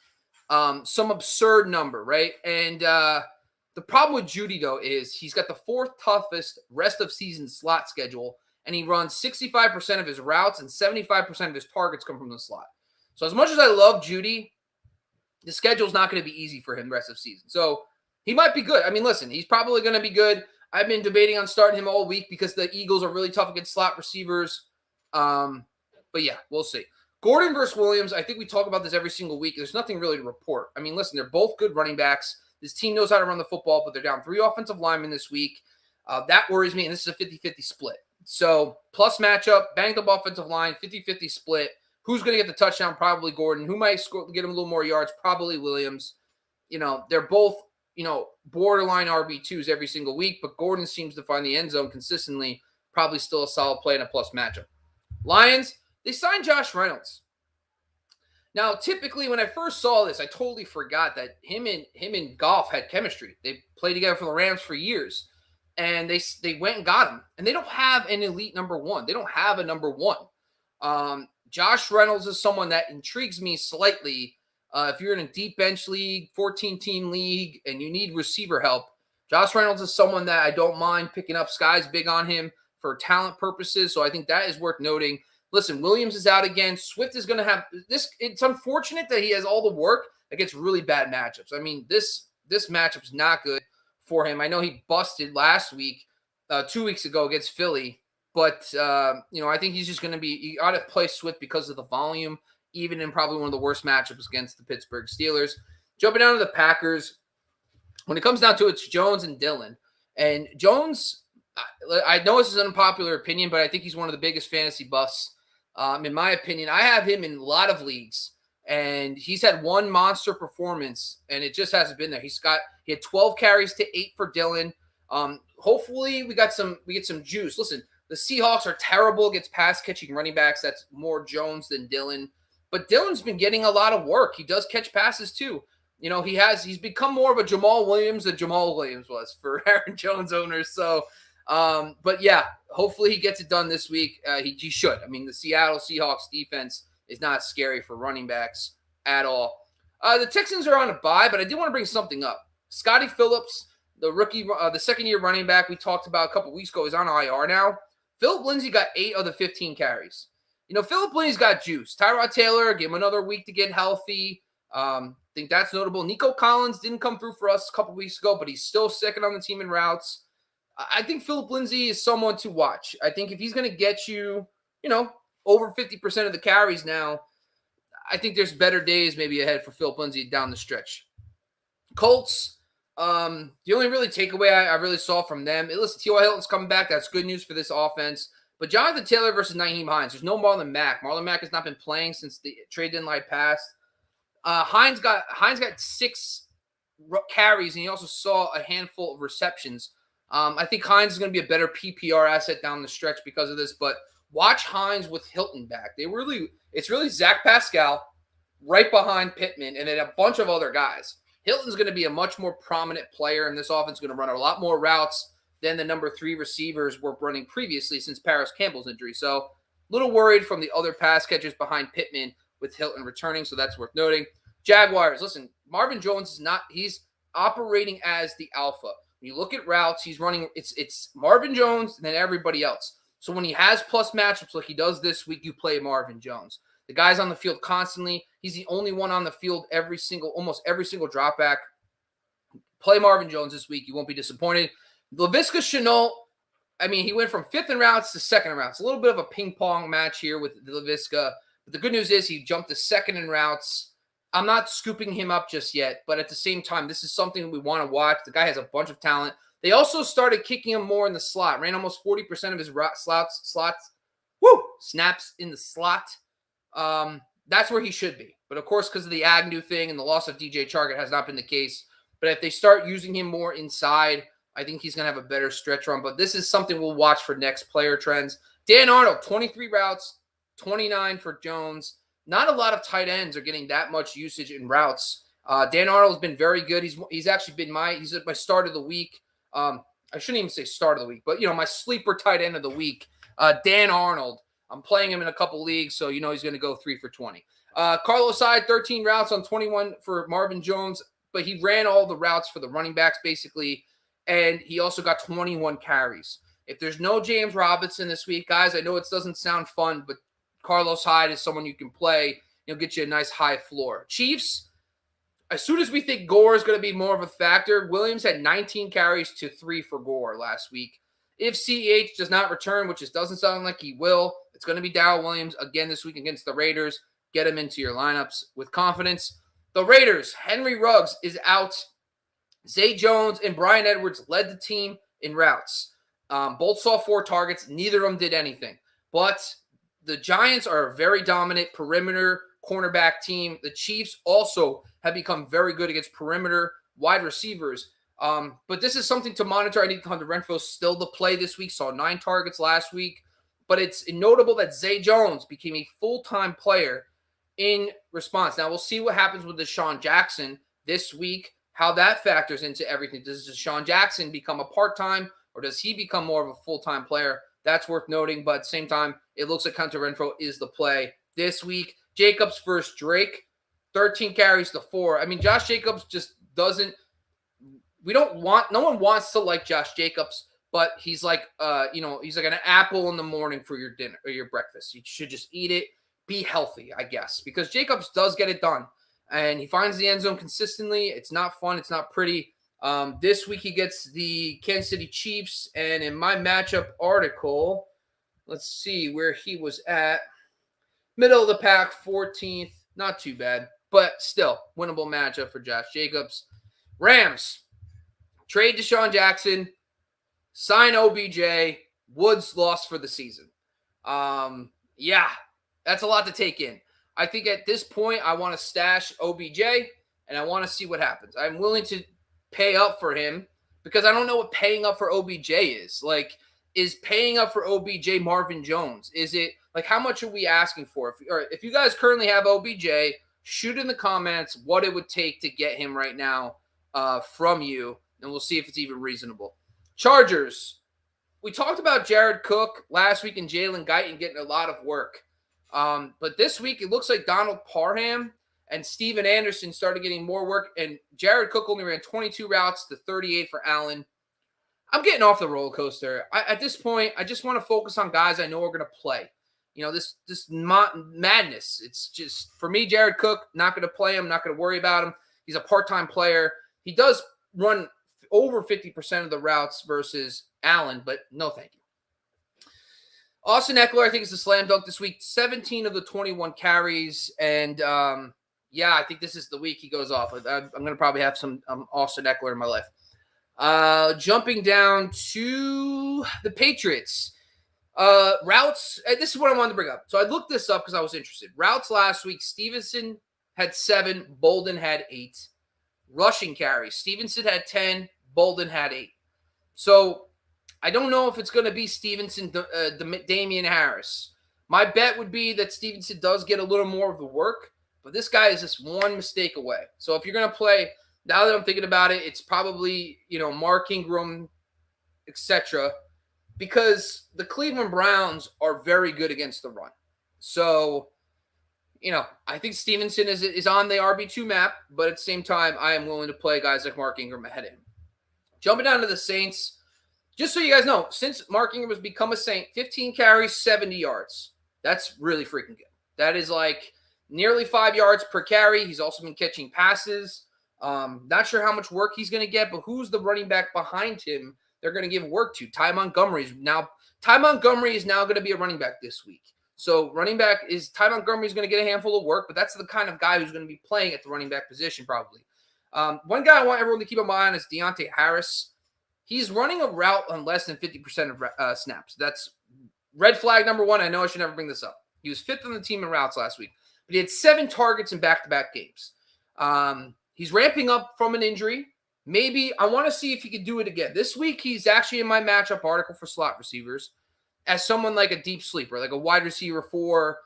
Some absurd number, right? And the problem with Judy, though, is he's got the fourth toughest rest of season slot schedule, and he runs 65% of his routes and 75% of his targets come from the slot. So as much as I love Judy, the schedule's not going to be easy for him the rest of the season. So he might be good. Listen, he's probably going to be good. I've been debating on starting him all week because the Eagles are really tough against slot receivers. But yeah, we'll see. Gordon versus Williams, I think we talk about this every single week. There's nothing really to report. Listen, they're both good running backs. This team knows how to run the football, but they're down 3 offensive linemen this week. That worries me, and this is a 50-50 split. So, plus matchup, banged up offensive line, 50-50 split. Who's going to get the touchdown? Probably Gordon. Who might get him a little more yards? Probably Williams. They're both, borderline RB2s every single week, but Gordon seems to find the end zone consistently. Probably still a solid play in a plus matchup. Lions, they signed Josh Reynolds. Now, typically, when I first saw this, I totally forgot that him and Goff had chemistry. They played together for the Rams for years, and they went and got him. And they don't have an elite number one. They don't have a number one. Josh Reynolds is someone that intrigues me slightly. If you're in a deep bench league, 14-team league, and you need receiver help, Josh Reynolds is someone that I don't mind picking up. Sky's big on him for talent purposes, so I think that is worth noting. Listen, Williams is out again. Swift is going to have this. It's unfortunate that he has all the work against really bad matchups. This matchup's not good for him. I know he busted last week, 2 weeks ago against Philly, but I think he's just going to be. You got to play Swift because of the volume, even in probably one of the worst matchups against the Pittsburgh Steelers. Jumping down to the Packers, when it comes down to it, it's Jones and Dillon. And Jones, I know this is an unpopular opinion, but I think he's one of the biggest fantasy busts. In my opinion, I have him in a lot of leagues, and he's had one monster performance, and it just hasn't been there. He had 12 carries to 8 for Dillon. Hopefully we get some juice. Listen, the Seahawks are terrible against pass catching running backs. That's more Jones than Dillon, but Dillon's been getting a lot of work. He does catch passes too. He's become more of a Jamal Williams than Jamal Williams was for Aaron Jones owners. So, but yeah, hopefully he gets it done this week. He should. The Seattle Seahawks defense is not scary for running backs at all. The Texans are on a bye, but I did want to bring something up. Scotty Phillips, the rookie, the second-year running back we talked about a couple weeks ago, is on IR now. Philip Lindsay got 8 of the 15 carries. Philip Lindsay's got juice. Tyrod Taylor, give him another week to get healthy. I think that's notable. Nico Collins didn't come through for us a couple weeks ago, but he's still second on the team in routes. I think Philip Lindsay is someone to watch. I think if he's going to get you, over 50% of the carries now, I think there's better days maybe ahead for Philip Lindsay down the stretch. Colts, the only really takeaway I really saw from them, listen, T.Y. Hilton's coming back. That's good news for this offense. But Jonathan Taylor versus Nyheim Hines, there's no Marlon Mack. Marlon Mack has not been playing since the trade deadline passed. Hines got 6 carries, and he also saw a handful of receptions. I think Hines is going to be a better PPR asset down the stretch because of this, but watch Hines with Hilton back. It's really Zach Pascal right behind Pittman and then a bunch of other guys. Hilton's going to be a much more prominent player, and this offense is going to run a lot more routes than the number 3 receivers were running previously since Paris Campbell's injury. So a little worried from the other pass catchers behind Pittman with Hilton returning, so that's worth noting. Jaguars, listen, Marvin Jones he's operating as the alpha. When you look at routes, he's running, it's Marvin Jones and then everybody else. So when he has plus matchups like he does this week, you play Marvin Jones. The guy's on the field constantly. He's the only one on the field almost every single drop back. Play Marvin Jones this week. You won't be disappointed. Laviska Shenault, he went from 5th in routes to 2nd in routes. A little bit of a ping pong match here with Laviska. But the good news is he jumped to 2nd in routes. I'm not scooping him up just yet, but at the same time, this is something we want to watch. The guy has a bunch of talent. They also started kicking him more in the slot. Ran almost 40% of his snaps in the slot that's where he should be. But of course, because of the Agnew thing and the loss of DJ Chark, it has not been the case. But if they start using him more inside, I think he's going to have a better stretch run. But this is something we'll watch for next player trends. Dan Arnold, 23 routes, 29 for Jones. Not a lot of tight ends are getting that much usage in routes. Dan Arnold has been very good. He's actually been he's my start of the week. I shouldn't even say start of the week, but my sleeper tight end of the week, Dan Arnold. I'm playing him in a couple leagues, so he's going to go 3 for 20. Carlos Hyde, 13 routes on 21 for Marvin Jones, but he ran all the routes for the running backs basically, and he also got 21 carries. If there's no James Robinson this week, guys, I know it doesn't sound fun, but Carlos Hyde is someone you can play. He'll get you a nice high floor. Chiefs, as soon as we think Gore is going to be more of a factor, Williams had 19 carries to 3 for Gore last week. If CEH does not return, which it doesn't sound like he will, it's going to be Darrell Williams again this week against the Raiders. Get him into your lineups with confidence. The Raiders, Henry Ruggs is out. Zay Jones and Bryan Edwards led the team in routes. Both saw 4 targets. Neither of them did anything. But the Giants are a very dominant perimeter cornerback team. The Chiefs also have become very good against perimeter wide receivers. But this is something to monitor. I need Hunter Renfrow still to play this week. Saw 9 targets last week. But it's notable that Zay Jones became a full-time player in response. Now, we'll see what happens with Deshaun Jackson this week, how that factors into everything. Does Deshaun Jackson become a part-time, or does he become more of a full-time player? That's worth noting, but at the same time, it looks like Hunter Renfrow is the play this week. Jacobs versus Drake, 13 carries to 4. I mean, Josh Jacobs just doesn't – no one wants to like Josh Jacobs, but he's like he's like an apple in the morning for your dinner or your breakfast. You should just eat it. Be healthy, I guess, because Jacobs does get it done, and he finds the end zone consistently. It's not fun. It's not pretty. This week he gets the Kansas City Chiefs, and in my matchup article, let's see where he was at. Middle of the pack, 14th. Not too bad, but still winnable matchup for Josh Jacobs. Rams, trade Deshaun Jackson, sign OBJ. Woods lost for the season. Yeah. That's a lot to take in. I think at this point, I want to stash OBJ, and I want to see what happens. I'm willing to pay up for him because I don't know what paying up for OBJ is. Like, is paying up for OBJ Marvin Jones? Is it, like, how much are we asking for? If you guys currently have OBJ, shoot in the comments what it would take to get him right now from you, and we'll see if it's even reasonable. Chargers. We talked about Jared Cook last week and Jalen Guyton getting a lot of work. But this week, it looks like Donald Parham and Steven Anderson started getting more work, and Jared Cook only ran 22 routes to 38 for Allen. I'm getting off the roller coaster. At this point, I just want to focus on guys I know are going to play. This madness. It's just, for me, Jared Cook, not going to play him, not going to worry about him. He's a part-time player. He does run over 50% of the routes versus Allen, but no thank you. Austin Eckler, I think, is a slam dunk this week. 17 of the 21 carries. And, I think this is the week he goes off. I'm going to probably have some Austin Eckler in my life. Jumping down to the Patriots. Routes, this is what I wanted to bring up. So I looked this up because I was interested. Routes last week, Stevenson had 7, Bolden had 8. Rushing carries, Stevenson had 10, Bolden had 8. So I don't know if it's going to be Stevenson, Damian Harris. My bet would be that Stevenson does get a little more of the work, but this guy is just one mistake away. So if you're going to play, now that I'm thinking about it, it's probably, Mark Ingram, etc., because the Cleveland Browns are very good against the run. So, I think Stevenson is on the RB2 map, but at the same time, I am willing to play guys like Mark Ingram ahead of him. Jumping down to the Saints, just so you guys know, since Mark Ingram has become a Saint, 15 carries, 70 yards. That's really freaking good. That is like nearly 5 yards per carry. He's also been catching passes. Not sure how much work he's going to get, but who's the running back behind him they're going to give work to? Tai Montgomery is now going to be a running back this week. So Tai Montgomery is going to get a handful of work, but that's the kind of guy who's going to be playing at the running back position probably. One guy I want everyone to keep in mind is Deontay Harris. He's running a route on less than 50% of snaps. That's red flag number 1. I know I should never bring this up. He was 5th on the team in routes last week. But he had 7 targets in back-to-back games. He's ramping up from an injury. Maybe I want to see if he can do it again. This week, he's actually in my matchup article for slot receivers as someone like a deep sleeper, like a wide receiver 4.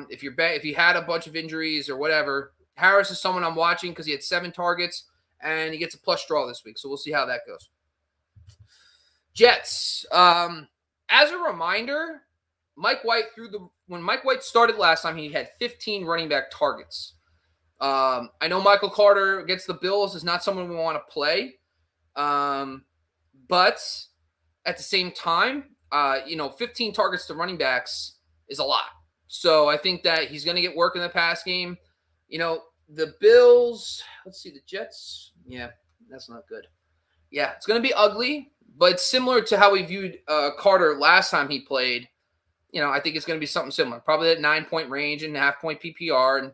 If you had a bunch of injuries or whatever, Harris is someone I'm watching because he had 7 targets and he gets a plus draw this week. So we'll see how that goes. Jets. As a reminder, when Mike White started last time, he had 15 running back targets. I know Michael Carter against the Bills is not someone we want to play. But at the same time, 15 targets to running backs is a lot. So I think that he's going to get work in the pass game. The Bills, let's see, the Jets. Yeah, that's not good. Yeah, it's going to be ugly, but similar to how we viewed Carter last time he played. I think it's going to be something similar. Probably that 9-point range and half-point PPR. And,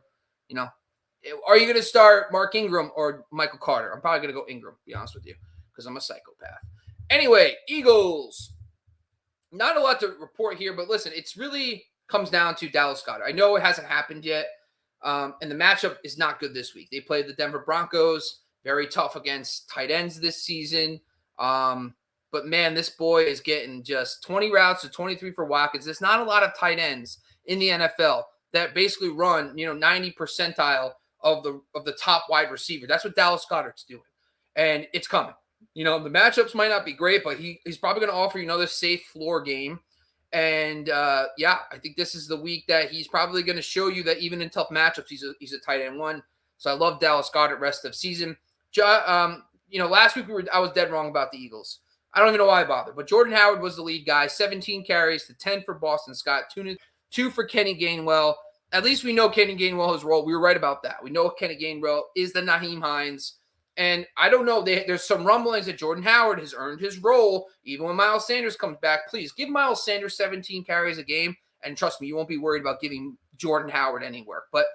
are you going to start Mark Ingram or Michael Carter? I'm probably going to go Ingram, to be honest with you, because I'm a psychopath. Anyway, Eagles. Not a lot to report here, but listen, it's really comes down to Dallas Goedert. I know it hasn't happened yet, and the matchup is not good this week. They played the Denver Broncos, very tough against tight ends this season. But, man, this boy is getting just 20 routes to 23 for Watkins. There's not a lot of tight ends in the NFL that basically run, 90 percentile of the top wide receiver. That's what Dallas Goedert's doing, and it's coming. The matchups might not be great, but he's probably going to offer you another safe floor game. And, I think this is the week that he's probably going to show you that even in tough matchups, he's a tight end 1. So I love Dallas Goedert rest of season. Last week I was dead wrong about the Eagles. I don't even know why I bothered. But Jordan Howard was the lead guy, 17 carries to 10 for Boston Scott, 2 for Kenny Gainwell. At least we know Kenny Gainwell has role. We were right about that. We know Kenny Gainwell is the Naheem Hines. And I don't know. There's some rumblings that Jordan Howard has earned his role. Even when Miles Sanders comes back, please give Miles Sanders 17 carries a game. And trust me, you won't be worried about giving Jordan Howard any work. But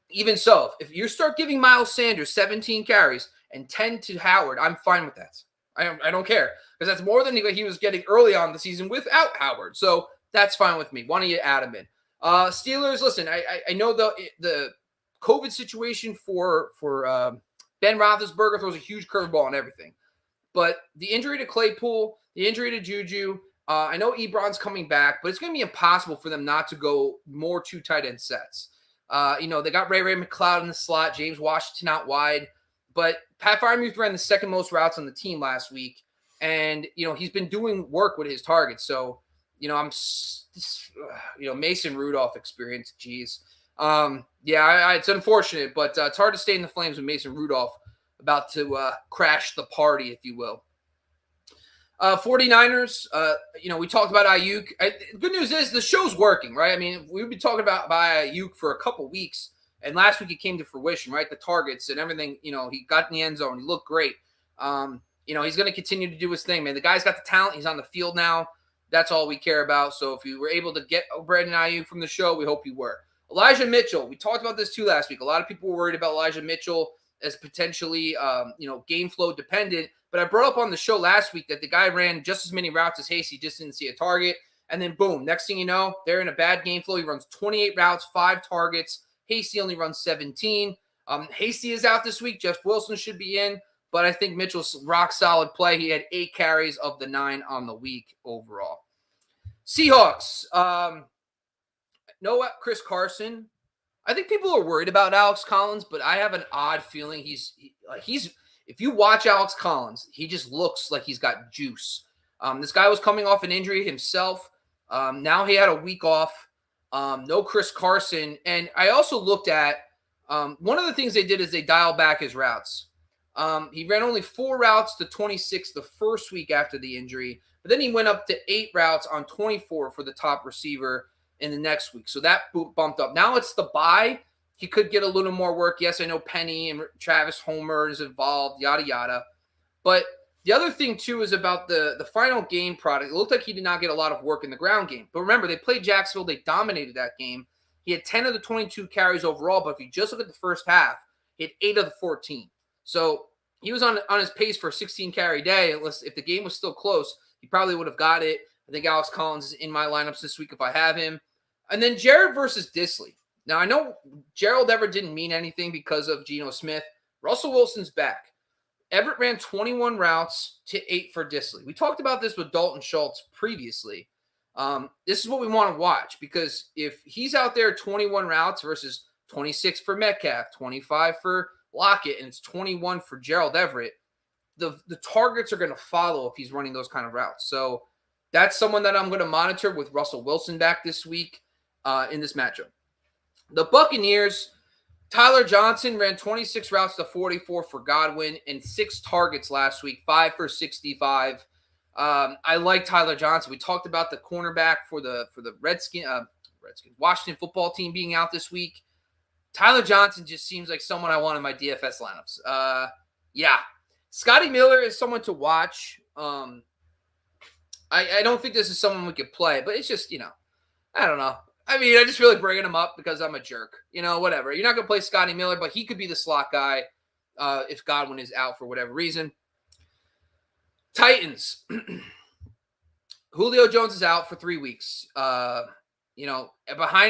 even so, if you start giving Miles Sanders 17 carries and 10 to Howard, I'm fine with that. I don't care, because that's more than he was getting early on the season without Howard. So that's fine with me. Why don't you add him in? Steelers, listen, I know the COVID situation for Ben Roethlisberger throws a huge curveball and everything. But the injury to Claypool, the injury to Juju, I know Ebron's coming back, but it's going to be impossible for them not to go more 2 tight end sets. They got Ray McLeod in the slot, James Washington out wide. But Pat Freiermuth ran the second most routes on the team last week. And, he's been doing work with his targets. So, Mason Rudolph experience, geez. It's unfortunate, but it's hard to stay in the flames with Mason Rudolph about to crash the party, if you will. 49ers, we talked about Ayuk. Good news is the show's working, right? I mean, we've been talking about Ayuk for a couple weeks, and last week it came to fruition, right? The targets and everything, he got in the end zone. He looked great. He's going to continue to do his thing, man. The guy's got the talent. He's on the field now. That's all we care about. So if you were able to get Brandon Ayuk from the show, we hope you were. Elijah Mitchell, we talked about this too last week. A lot of people were worried about Elijah Mitchell as potentially, game flow dependent. But I brought up on the show last week that the guy ran just as many routes as Hasty, just didn't see a target. And then boom, next thing you know, they're in a bad game flow. He runs 28 routes, 5 targets. Hasty only runs 17. Hasty is out this week. Jeff Wilson should be in. But I think Mitchell's rock solid play. He had 8 carries of the 9 on the week overall. Seahawks. Chris Carson. I think people are worried about Alex Collins, but I have an odd feeling he's if you watch Alex Collins, he just looks like he's got juice. This guy was coming off an injury himself. Now he had a week off. No Chris Carson. And I also looked at one of the things they did is they dialed back his routes. He ran only 4 routes to 26 the first week after the injury, but then he went up to 8 routes on 24 for the top receiver in the next week. So that bumped up. Now it's the bye. He could get a little more work. Yes, I know Penny and Travis Homer is involved, yada, yada. But the other thing, too, is about the final game product. It looked like he did not get a lot of work in the ground game. But remember, they played Jacksonville. They dominated that game. He had 10 of the 22 carries overall. But if you just look at the first half, he had 8 of the 14. So he was on his pace for a 16-carry day. Unless if the game was still close, he probably would have got it. I think Alex Collins is in my lineups this week if I have him. And then Jared versus Disley. Now, I know Gerald Everett didn't mean anything because of Geno Smith. Russell Wilson's back. Everett ran 21 routes to 8 for Disley. We talked about this with Dalton Schultz previously. This is what we want to watch, because if he's out there 21 routes versus 26 for Metcalf, 25 for Lockett, and it's 21 for Gerald Everett, the targets are going to follow if he's running those kind of routes. So that's someone that I'm going to monitor with Russell Wilson back this week in this matchup. The Buccaneers, Tyler Johnson ran 26 routes to 44 for Godwin and 6 targets last week, 5 for 65. I like Tyler Johnson. We talked about the cornerback for the Redskins, Washington football team being out this week. Tyler Johnson just seems like someone I want in my DFS lineups. Yeah. Scotty Miller is someone to watch. I don't think this is someone we could play, but it's just, I don't know. I mean, I just feel like bringing him up because I'm a jerk. Whatever. You're not going to play Scotty Miller, but he could be the slot guy if Godwin is out for whatever reason. Titans. Julio Jones is out for 3 weeks. Behind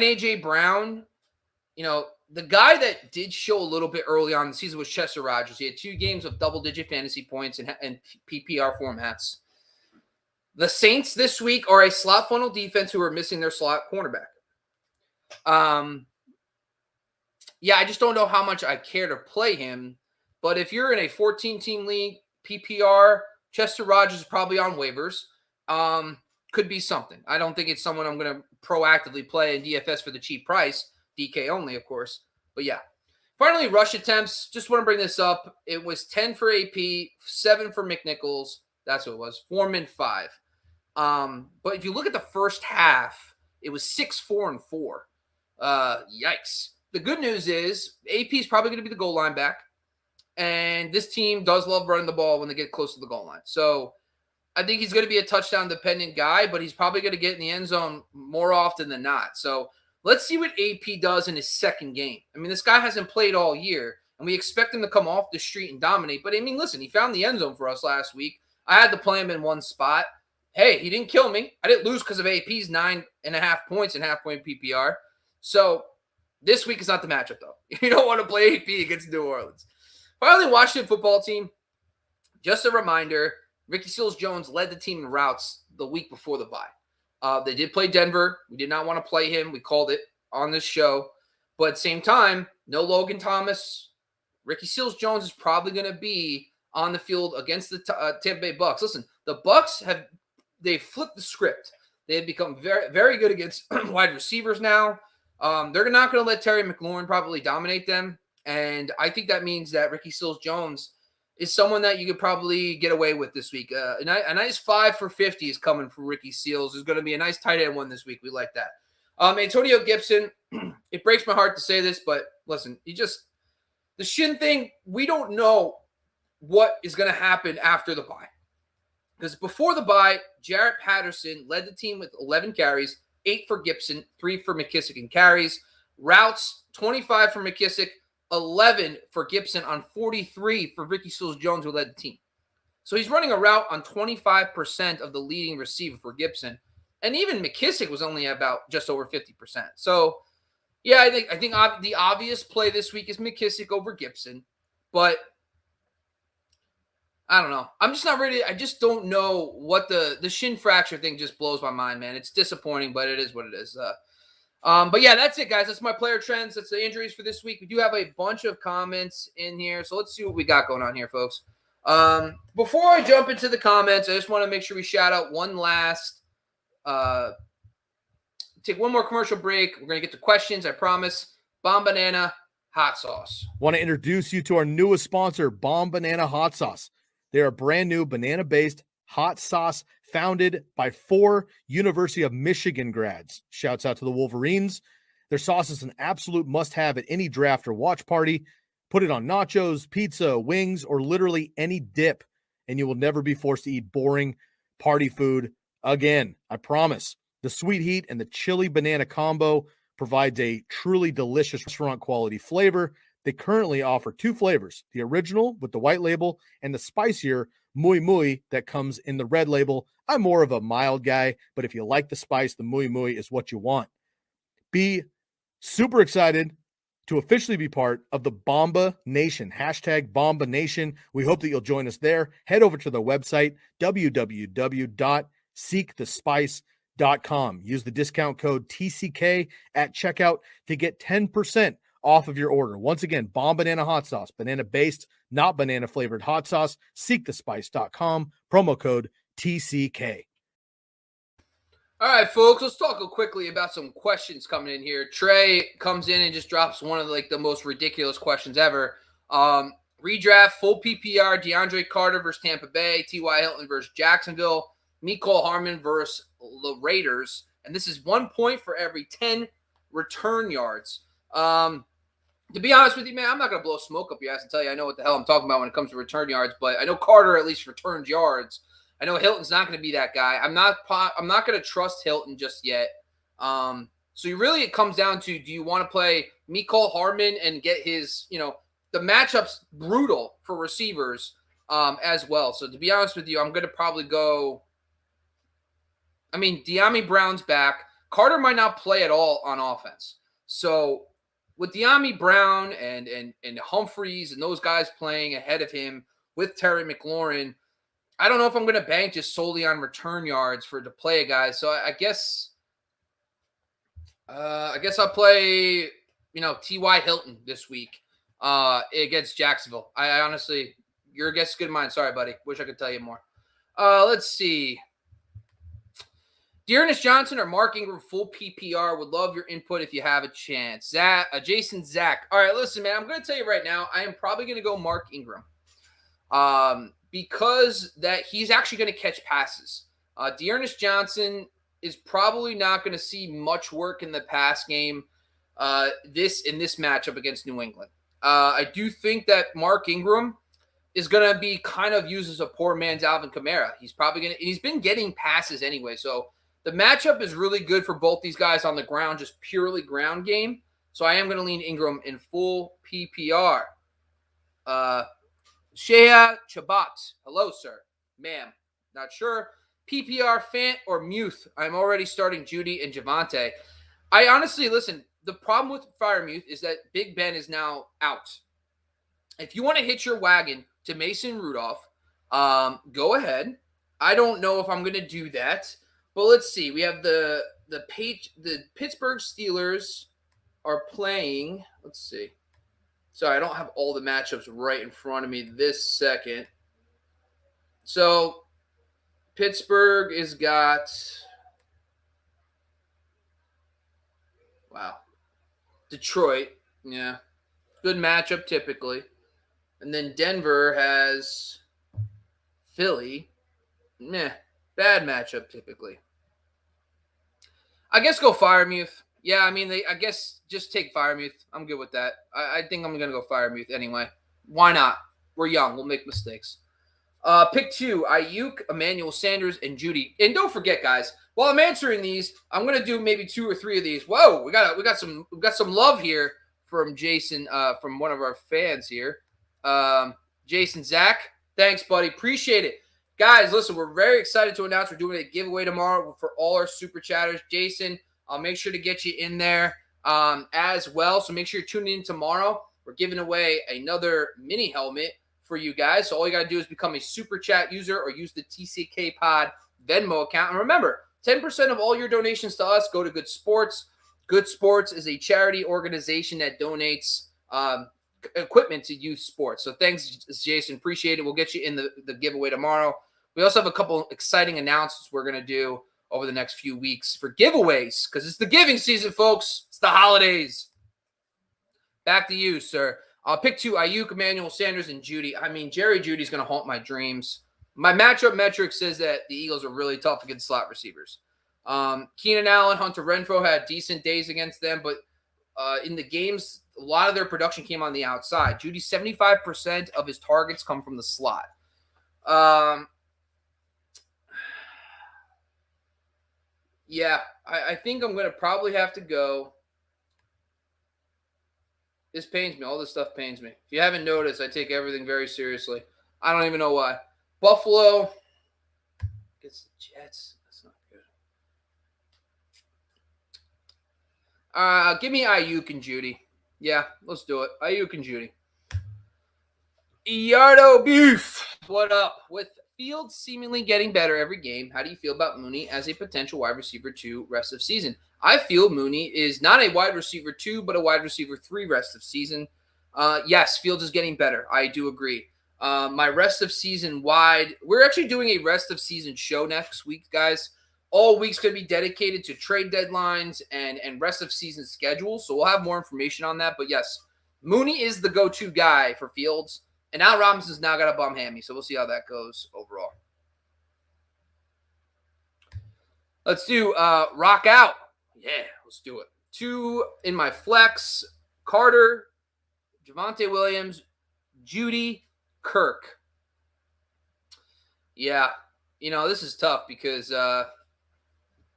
A.J. Brown, the guy that did show a little bit early on in the season was Chester Rodgers. He had 2 games of double-digit fantasy points in PPR formats. The Saints this week are a slot funnel defense who are missing their slot cornerback. I just don't know how much I care to play him. But if you're in a 14-team league, PPR, Chester Rodgers is probably on waivers. Could be something. I don't think it's someone I'm going to proactively play in DFS for the cheap price. DK only, of course. But yeah. Finally, rush attempts. Just want to bring this up. It was 10 for AP, 7 for McNichols. That's what it was. Foreman, 5. But if you look at the first half, it was 6, 4, and 4. Yikes. The good news is AP is probably going to be the goal line back. And this team does love running the ball when they get close to the goal line. So I think he's going to be a touchdown-dependent guy, but he's probably going to get in the end zone more often than not. So let's see what AP does in his second game. I mean, this guy hasn't played all year, and we expect him to come off the street and dominate. But, I mean, listen, he found the end zone for us last week. I had to play him in one spot. Hey, he didn't kill me. I didn't lose because of AP's 9.5 points in half-point PPR. So this week is not the matchup, though. You don't want to play AP against New Orleans. Finally, Washington football team. Just a reminder, Ricky Seals-Jones led the team in routes the week before the bye. They did play Denver. We did not want to play him. We called it on this show. But at the same time, no Logan Thomas. Ricky Seals-Jones is probably going to be on the field against the Tampa Bay Bucs. Listen, the Bucs they flipped the script. They have become very, very good against wide receivers now. They're not going to let Terry McLaurin probably dominate them. And I think that means that Ricky Seals-Jones is someone that you could probably get away with this week. A nice 5 for 50 is coming from Ricky Seals. There's going to be a nice tight end one this week. We like that. Antonio Gibson, it breaks my heart to say this, but listen, the shin thing, we don't know what is going to happen after the bye. Because before the bye, Jarrett Patterson led the team with 11 carries, 8 for Gibson, 3 for McKissick in carries. Routes, 25 for McKissick, 11 for Gibson on 43 for Ricky Seals-Jones, who led the team. So he's running a route on 25% of the leading receiver for Gibson. And even McKissick was only about just over 50%. So, yeah, I think the obvious play this week is McKissick over Gibson. But I don't know. I'm just not ready. I just don't know what the shin fracture thing just blows my mind, man. It's disappointing, but it is what it is. But yeah, that's it, guys. That's my player trends. That's the injuries for this week. We do have a bunch of comments in here, so let's see what we got going on here, folks. Before I jump into the comments, I just want to make sure we shout out one last. Take one more commercial break. We're going to get to questions, I promise. Bomb Banana Hot Sauce. Want to introduce you to our newest sponsor, Bomb Banana Hot Sauce. They are a brand new banana-based hot sauce founded by 4 University of Michigan grads. Shouts out to the Wolverines. Their sauce is an absolute must-have at any draft or watch party. Put it on nachos, pizza, wings, or literally any dip, and you will never be forced to eat boring party food again. I promise. The sweet heat and the chili banana combo provides a truly delicious restaurant-quality flavor. They currently offer 2 flavors, the original with the white label and the spicier Muy Muy that comes in the red label. I'm more of a mild guy, but if you like the spice, the Muy Muy is what you want. Be Super excited to officially be part of the Bomba Nation. Hashtag Bomba Nation. We hope that you'll join us there. Head over to the website, www.seekthespice.com. Use the discount code TCK at checkout to get 10% off of your order. Once again, Bomb Banana Hot Sauce, banana-based, not banana-flavored hot sauce. Seekthespice.com, promo code TCK. All right, folks, let's talk quickly about some questions coming in here. Trey comes in and just drops one of the most ridiculous questions ever. Redraft, full PPR, DeAndre Carter versus Tampa Bay, T.Y. Hilton versus Jacksonville, Mecole Hardman versus the Raiders. And this is 1 point for every 10 return yards. To be honest with you, man, I'm not going to blow smoke up your ass and tell you I know what the hell I'm talking about when it comes to return yards, but I know Carter at least returned yards. I know Hilton's not going to be that guy. I'm not going to trust Hilton just yet. So it comes down to, do you want to play Mecole Hardman and get his, the matchup's brutal for receivers as well. So to be honest with you, I'm going to probably go. De'Ami Brown's back. Carter might not play at all on offense. So with De'Ami Brown and Humphreys and those guys playing ahead of him with Terry McLaurin, I don't know if I'm going to bank just solely on return yards to play a guy. So I guess I'll play, T.Y. Hilton this week against Jacksonville. I honestly, your guess is good mine. Sorry, buddy. Wish I could tell you more. Let's see. Dearness Johnson or Mark Ingram full PPR. Would love your input if you have a chance. Jason Zach. All right, listen, man. I'm going to tell you right now, I am probably going to go Mark Ingram. Because that he's actually going to catch passes. Dearness Johnson is probably not going to see much work in the pass game in this matchup against New England. I do think that Mark Ingram is going to be kind of used as a poor man's Alvin Kamara. He's been getting passes anyway. So the matchup is really good for both these guys on the ground, just purely ground game. So I am going to lean Ingram in full PPR. Shea Chabat. Hello, sir. Ma'am. Not sure. PPR, Fant, or Muth. I'm already starting Judy and Javonte. I honestly, listen, the problem with Freiermuth is that Big Ben is now out. If you want to hitch your wagon to Mason Rudolph, go ahead. I don't know if I'm going to do that. But let's see. We have the Pittsburgh Steelers are playing. Let's see. Sorry, I don't have all the matchups right in front of me this second. So Pittsburgh has got, Detroit. Yeah. Good matchup typically. And then Denver has Philly. Bad matchup typically. I guess go Freiermuth. Yeah, I guess just take Freiermuth. I'm good with that. I think I'm going to go Freiermuth anyway. Why not? We're young. We'll make mistakes. Pick 2, Ayuk, Emmanuel Sanders, and Judy. And don't forget, guys, while I'm answering these, I'm going to do maybe 2 or 3 of these. Whoa, we got some love here from Jason, from one of our fans here. Jason Zach, thanks, buddy. Appreciate it. Guys, listen, we're very excited to announce we're doing a giveaway tomorrow for all our super chatters. Jason, I'll make sure to get you in there as well. So make sure you're tuning in tomorrow. We're giving away another mini helmet for you guys. So all you got to do is become a super chat user or use the TCK Pod Venmo account. And remember, 10% of all your donations to us go to Good Sports. Good Sports is a charity organization that donates equipment to youth sports. So thanks, Jason. Appreciate it. We'll get you in the giveaway tomorrow. We also have a couple exciting announcements we're going to do over the next few weeks for giveaways because it's the giving season, folks. It's the holidays. Back to you, sir. I'll pick 2, Ayuk, Emmanuel Sanders, and Judy. Jerry Judy's going to haunt my dreams. My matchup metric says that the Eagles are really tough against slot receivers. Keenan Allen, Hunter Renfrow had decent days against them, but in the games, a lot of their production came on the outside. Judy, 75% of his targets come from the slot. Yeah, I think I'm going to probably have to go. This pains me. All this stuff pains me. If you haven't noticed, I take everything very seriously. I don't even know why. Buffalo gets the Jets. That's not good. Give me Ayuk and Judy. Yeah, let's do it. Ayuk and Judy. Yardo Beef. What up? With Fields seemingly getting better every game, how do you feel about Mooney as a potential wide receiver 2 rest of season? I feel Mooney is not a wide receiver 2, but a wide receiver 3 rest of season. Yes, Fields is getting better. I do agree. My rest of season wide, we're actually doing a rest of season show next week, guys. All week's going to be dedicated to trade deadlines and rest of season schedules. So we'll have more information on that. But yes, Mooney is the go-to guy for Fields. And Al Robinson's now got a bum hammy. So we'll see how that goes overall. Let's do rock out. Yeah, let's do it. 2 in my flex, Carter, Javonte Williams, Judy, Kirk. Yeah, this is tough because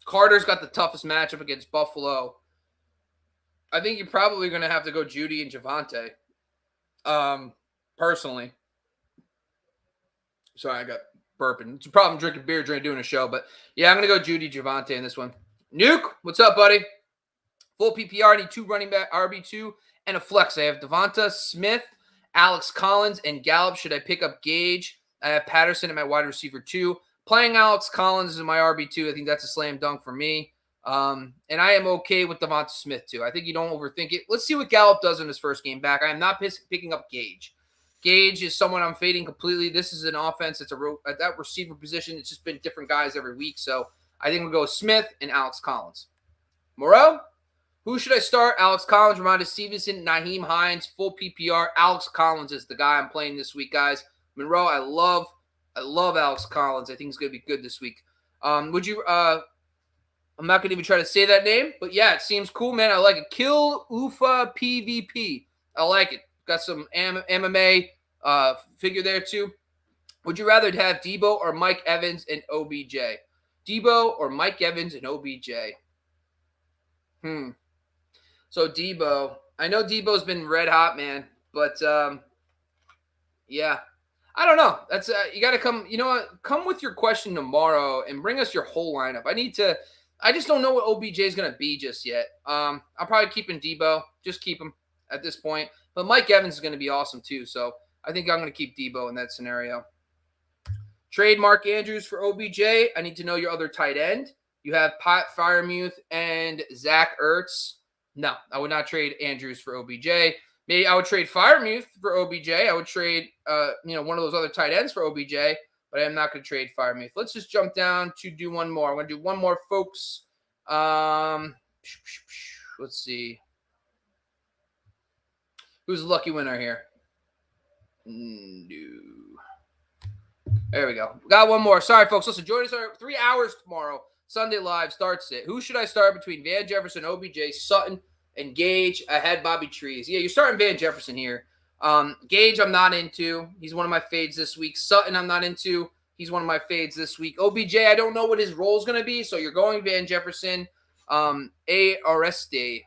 Carter's got the toughest matchup against Buffalo. I think you're probably going to have to go Judy and Javonte. Personally. Sorry, I got burping. It's a problem drinking beer during doing a show, but yeah, I'm going to go Judy, Javonte in this one. Nuke, what's up, buddy? Full PPR, need 2 running back, RB2, and a flex. I have Devonta Smith, Alex Collins, and Gallup. Should I pick up Gage? I have Patterson at my wide receiver 2. Playing Alex Collins is my RB2. I think that's a slam dunk for me. And I am okay with Devonta Smith, too. I think you don't overthink it. Let's see what Gallup does in his first game back. I am not picking up Gage. Gage is someone I'm fading completely. This is an offense. It's at that receiver position. It's just been different guys every week. So I think we'll go Smith and Alex Collins. Moreau, who should I start? Alex Collins, Ramondre Stevenson, Nyheim Hines, full PPR. Alex Collins is the guy I'm playing this week, guys. Monroe, I love Alex Collins. I think he's going to be good this week. I'm not going to even try to say that name, but yeah, it seems cool, man. I like it. Kill Ufa PvP. I like it. Got some MMA figure there, too. Would you rather have Debo or Mike Evans and OBJ? Debo or Mike Evans and OBJ? So Debo. I know Debo's been red hot, man. But, yeah. I don't know. That's you got to come. You know what? Come with your question tomorrow and bring us your whole lineup. I just don't know what OBJ is going to be just yet. I'm probably keeping Debo. Just keep him at this point. But Mike Evans is going to be awesome too. So I think I'm going to keep Debo in that scenario. Trade Mark Andrews for OBJ. I need to know your other tight end. You have Pat Freiermuth and Zach Ertz. No, I would not trade Andrews for OBJ. Maybe I would trade Freiermuth for OBJ. I would trade one of those other tight ends for OBJ. But I'm not going to trade Freiermuth. Let's just jump down to do one more. I'm going to do one more, folks. Let's see. Who's the lucky winner here? No. There we go. Got one more. Sorry, folks. Listen, join us 3 hours tomorrow. Sunday Live starts it. Who should I start between Van Jefferson, OBJ, Sutton, and Gage? I had Bobby Trees. Yeah, you're starting Van Jefferson here. Gage, I'm not into. He's one of my fades this week. Sutton, I'm not into. He's one of my fades this week. OBJ, I don't know what his role is going to be, so you're going Van Jefferson. Arreste.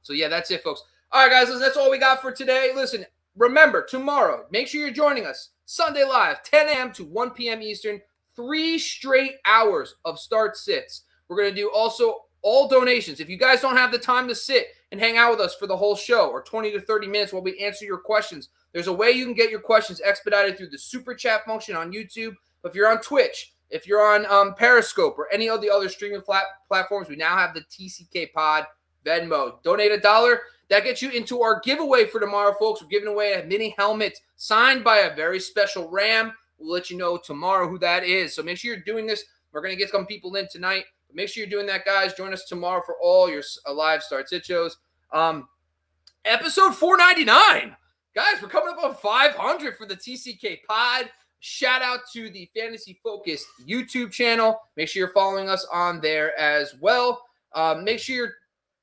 So, yeah, that's it, folks. All right, guys, listen, that's all we got for today. Listen, remember, tomorrow, make sure you're joining us. Sunday Live, 10 a.m. to 1 p.m. Eastern. 3 straight hours of start sits. We're going to do also all donations. If you guys don't have the time to sit and hang out with us for the whole show or 20 to 30 minutes while we answer your questions, there's a way you can get your questions expedited through the super chat function on YouTube. But if you're on Twitch, if you're on Periscope or any of the other streaming platforms, we now have the TCK Pod Venmo. Donate $1. That gets you into our giveaway for tomorrow, folks. We're giving away a mini helmet signed by a very special Ram. We'll let you know tomorrow who that is. So make sure you're doing this. We're going to get some people in tonight. But make sure you're doing that, guys. Join us tomorrow for all your live start sit shows. Episode 499. Guys, we're coming up on 500 for the TCK Pod. Shout out to the Fantasy Focused YouTube channel. Make sure you're following us on there as well. Make sure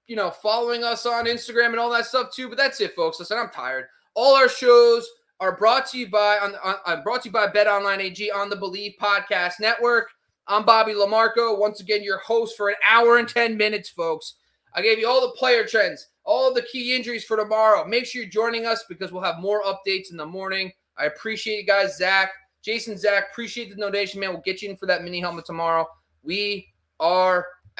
you're following us on Instagram and all that stuff too. But that's it, folks. Listen, I'm tired. All our shows are brought to you by BetOnline AG on the Believe Podcast Network. I'm Bobby Lamarco, once again your host for an hour and 10 minutes, folks. I gave you all the player trends, all the key injuries for tomorrow. Make sure you're joining us because we'll have more updates in the morning. I appreciate you guys, Zach. Jason, Zach, appreciate the donation, man. We'll get you in for that mini helmet tomorrow. We are